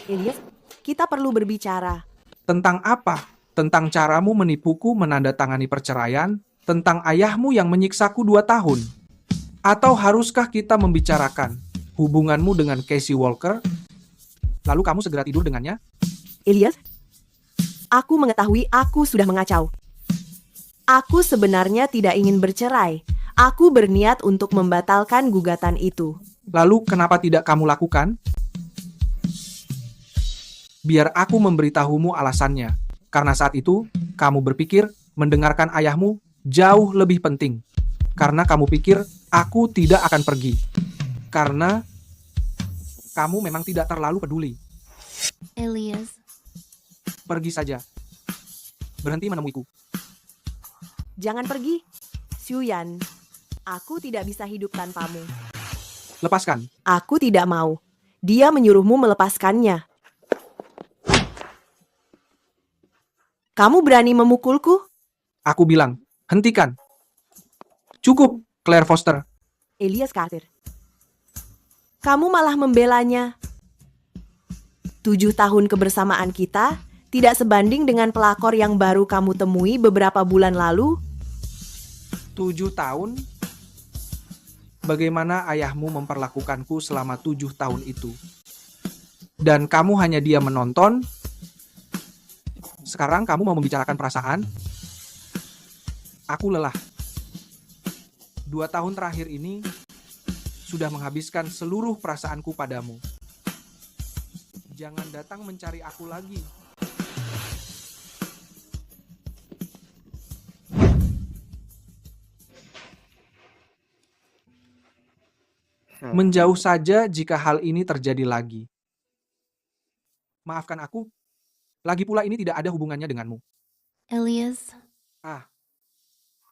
Elias, kita perlu berbicara. Tentang apa? Tentang caramu menipuku menandatangani perceraian? Tentang ayahmu yang menyiksaku 2 tahun? Atau haruskah kita membicarakan hubunganmu dengan Casey Walker? Lalu kamu segera tidur dengannya? Elias, aku mengetahui aku sudah mengacau. Aku sebenarnya tidak ingin bercerai. Aku berniat untuk membatalkan gugatan itu. Lalu kenapa tidak kamu lakukan? Biar aku memberitahumu alasannya. Karena saat itu, kamu berpikir mendengarkan ayahmu jauh lebih penting. Karena kamu pikir aku tidak akan pergi. Karena kamu memang tidak terlalu peduli. Elias. Pergi saja. Berhenti menemuiku. Jangan pergi. Xuyan, aku tidak bisa hidup tanpamu. Lepaskan. Aku tidak mau. Dia menyuruhmu melepaskannya. Kamu berani memukulku? Aku bilang, hentikan. Cukup, Claire Foster. Elias Carter. Kamu malah membelanya. 7 tahun kebersamaan kita tidak sebanding dengan pelakor yang baru kamu temui beberapa bulan lalu. 7 tahun? Bagaimana ayahmu memperlakukanku selama 7 tahun itu? Dan kamu hanya diam menonton? Sekarang kamu mau membicarakan perasaan? Aku lelah. 2 tahun terakhir ini sudah menghabiskan seluruh perasaanku padamu. Jangan datang mencari aku lagi. Menjauh saja jika hal ini terjadi lagi. Maafkan aku. Lagi pula ini tidak ada hubungannya denganmu. Elias. Ah.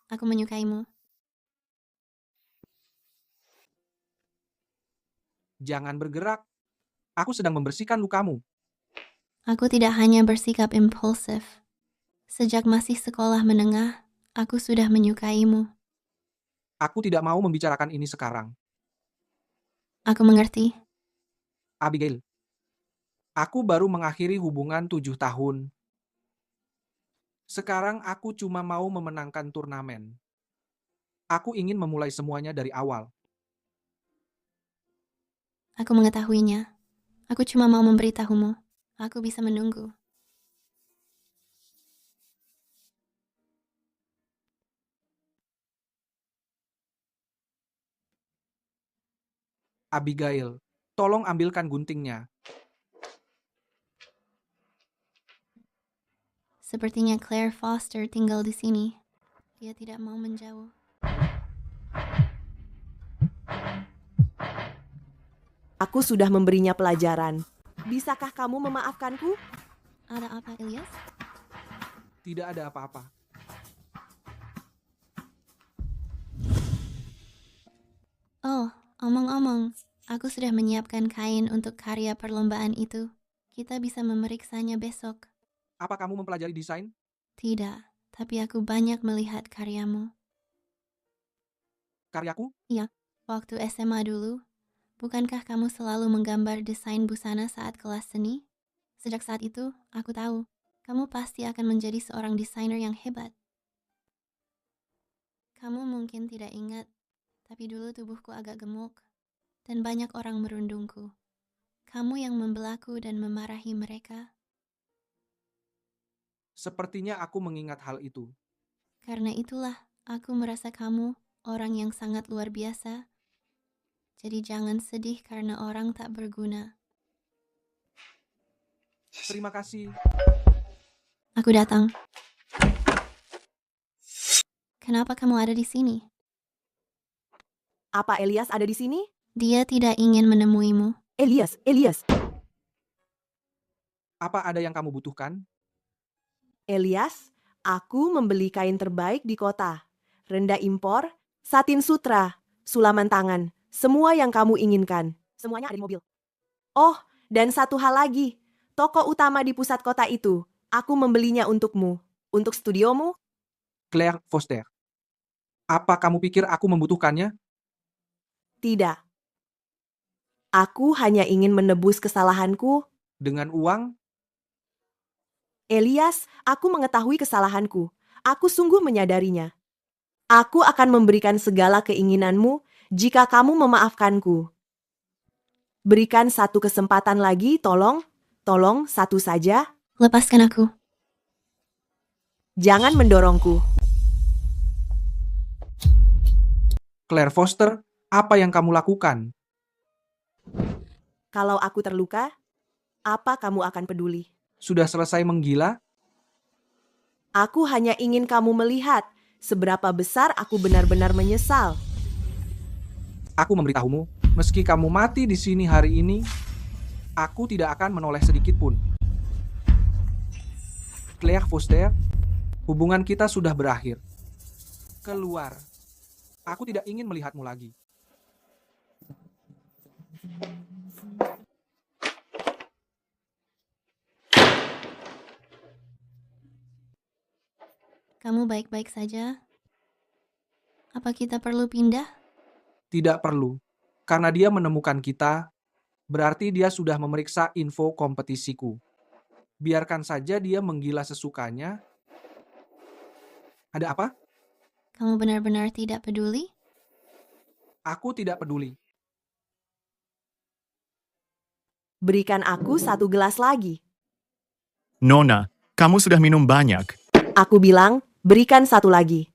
Aku menyukaimu. Jangan bergerak. Aku sedang membersihkan lukamu. Aku tidak hanya bersikap impulsif. Sejak masih sekolah menengah, aku sudah menyukaimu. Aku tidak mau membicarakan ini sekarang. Aku mengerti. Abigail. Aku baru mengakhiri hubungan 7 tahun. Sekarang aku cuma mau memenangkan turnamen. Aku ingin memulai semuanya dari awal. Aku mengetahuinya. Aku cuma mau memberitahumu. Aku bisa menunggu. Abigail, tolong ambilkan guntingnya. Sepertinya Claire Foster tinggal di sini. Dia tidak mau menjauh. Aku sudah memberinya pelajaran. Bisakah kamu memaafkanku? Ada apa, Elias? Tidak ada apa-apa. Oh, omong-omong, aku sudah menyiapkan kain untuk karya perlombaan itu. Kita bisa memeriksanya besok. Apa kamu mempelajari desain? Tidak, tapi aku banyak melihat karyamu. Karyaku? Iya, waktu SMA dulu. Bukankah kamu selalu menggambar desain busana saat kelas seni? Sejak saat itu, aku tahu, kamu pasti akan menjadi seorang desainer yang hebat. Kamu mungkin tidak ingat, tapi dulu tubuhku agak gemuk, dan banyak orang merundungku. Kamu yang membelaku dan memarahi mereka. Sepertinya aku mengingat hal itu. Karena itulah, aku merasa kamu orang yang sangat luar biasa. Jadi jangan sedih karena orang tak berguna. Terima kasih. Aku datang. Kenapa kamu ada di sini? Apa Elias ada di sini? Dia tidak ingin menemuimu. Elias. Apa ada yang kamu butuhkan? Elias, aku membeli kain terbaik di kota. Rendah impor, satin sutra, sulaman tangan. Semua yang kamu inginkan. Semuanya ada di mobil. Oh, dan satu hal lagi. Toko utama di pusat kota itu. Aku membelinya untukmu. Untuk studiomu? Claire Foster. Apa kamu pikir aku membutuhkannya? Tidak. Aku hanya ingin menebus kesalahanku. Dengan uang? Elias, aku mengetahui kesalahanku. Aku sungguh menyadarinya. Aku akan memberikan segala keinginanmu jika kamu memaafkanku. Berikan satu kesempatan lagi, tolong satu saja. Lepaskan aku. Jangan mendorongku. Claire Foster, apa yang kamu lakukan? Kalau aku terluka, apa kamu akan peduli? Sudah selesai menggila? Aku hanya ingin kamu melihat seberapa besar aku benar-benar menyesal. Aku memberitahumu, meski kamu mati di sini hari ini, aku tidak akan menoleh sedikit pun. Claire Foster, hubungan kita sudah berakhir. Keluar. Aku tidak ingin melihatmu lagi. Kamu baik-baik saja? Apa kita perlu pindah? Tidak perlu. Karena dia menemukan kita, berarti dia sudah memeriksa info kompetisiku. Biarkan saja dia menggila sesukanya. Ada apa? Kamu benar-benar tidak peduli? Aku tidak peduli. Berikan aku satu gelas lagi. Nona, kamu sudah minum banyak. Aku bilang, berikan satu lagi.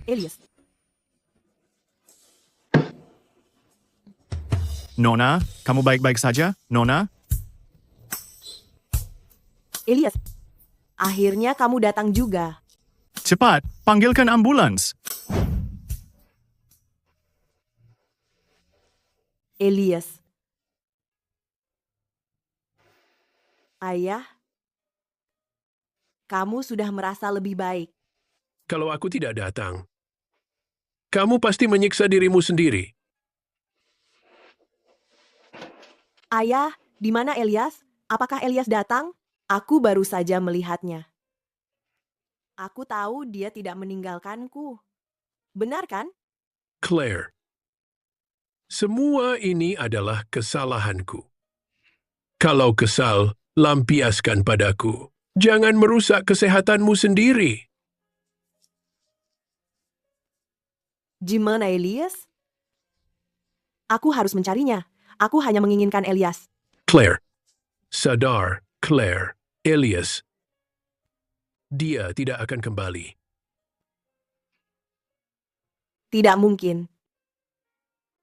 Elias. Nona, kamu baik-baik saja? Nona? Elias. Akhirnya kamu datang juga. Cepat, panggilkan ambulans. Elias. Ayah, kamu sudah merasa lebih baik. Kalau aku tidak datang, kamu pasti menyiksa dirimu sendiri. Ayah, di mana Elias? Apakah Elias datang? Aku baru saja melihatnya. Aku tahu dia tidak meninggalkanku. Benar kan? Claire, semua ini adalah kesalahanku. Kalau kesal, lampiaskan padaku. Jangan merusak kesehatanmu sendiri. Gimana Elias? Aku harus mencarinya. Aku hanya menginginkan Elias. Claire, sadar, Claire, Elias. Dia tidak akan kembali. Tidak mungkin.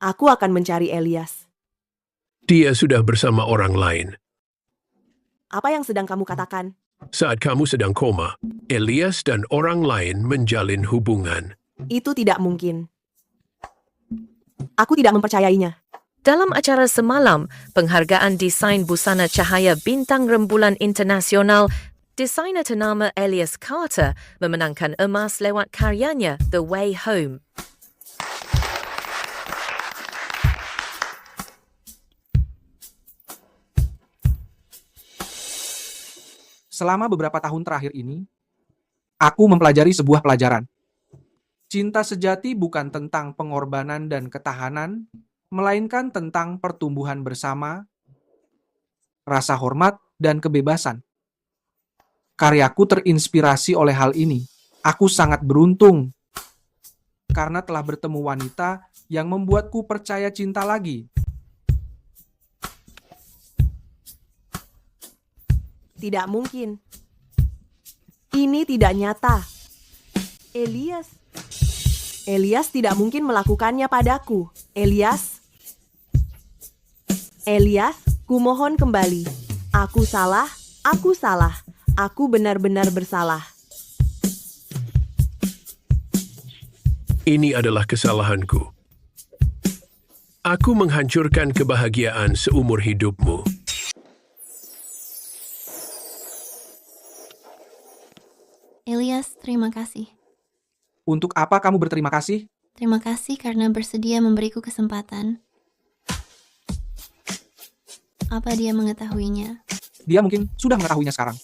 Aku akan mencari Elias. Dia sudah bersama orang lain. Apa yang sedang kamu katakan? Saat kamu sedang koma, Elias dan orang lain menjalin hubungan. Itu tidak mungkin. Aku tidak mempercayainya. Dalam acara semalam, penghargaan desain busana cahaya Bintang Rembulan Internasional, desainer ternama Elias Carter memenangkan emas lewat karyanya The Way Home. Selama beberapa tahun terakhir ini, aku mempelajari sebuah pelajaran. Cinta sejati bukan tentang pengorbanan dan ketahanan, melainkan tentang pertumbuhan bersama, rasa hormat, dan kebebasan. Karyaku terinspirasi oleh hal ini. Aku sangat beruntung karena telah bertemu wanita yang membuatku percaya cinta lagi. Tidak mungkin. Ini tidak nyata. Elias tidak mungkin melakukannya padaku. Elias, kumohon kembali. Aku salah. Aku benar-benar bersalah. Ini adalah kesalahanku. Aku menghancurkan kebahagiaan seumur hidupmu. Elias, terima kasih. Untuk apa kamu berterima kasih? Terima kasih karena bersedia memberiku kesempatan. Apa dia mengetahuinya? Dia mungkin sudah mengetahuinya sekarang.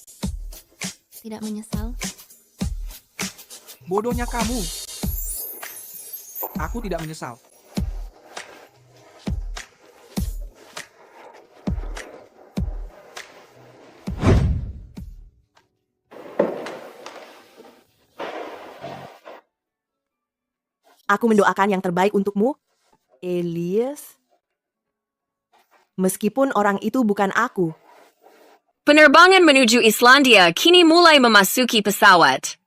Tidak menyesal? Bodohnya kamu. Aku tidak menyesal. Aku mendoakan yang terbaik untukmu, Elias. Meskipun orang itu bukan aku. Penerbangan menuju Islandia kini mulai memasuki pesawat.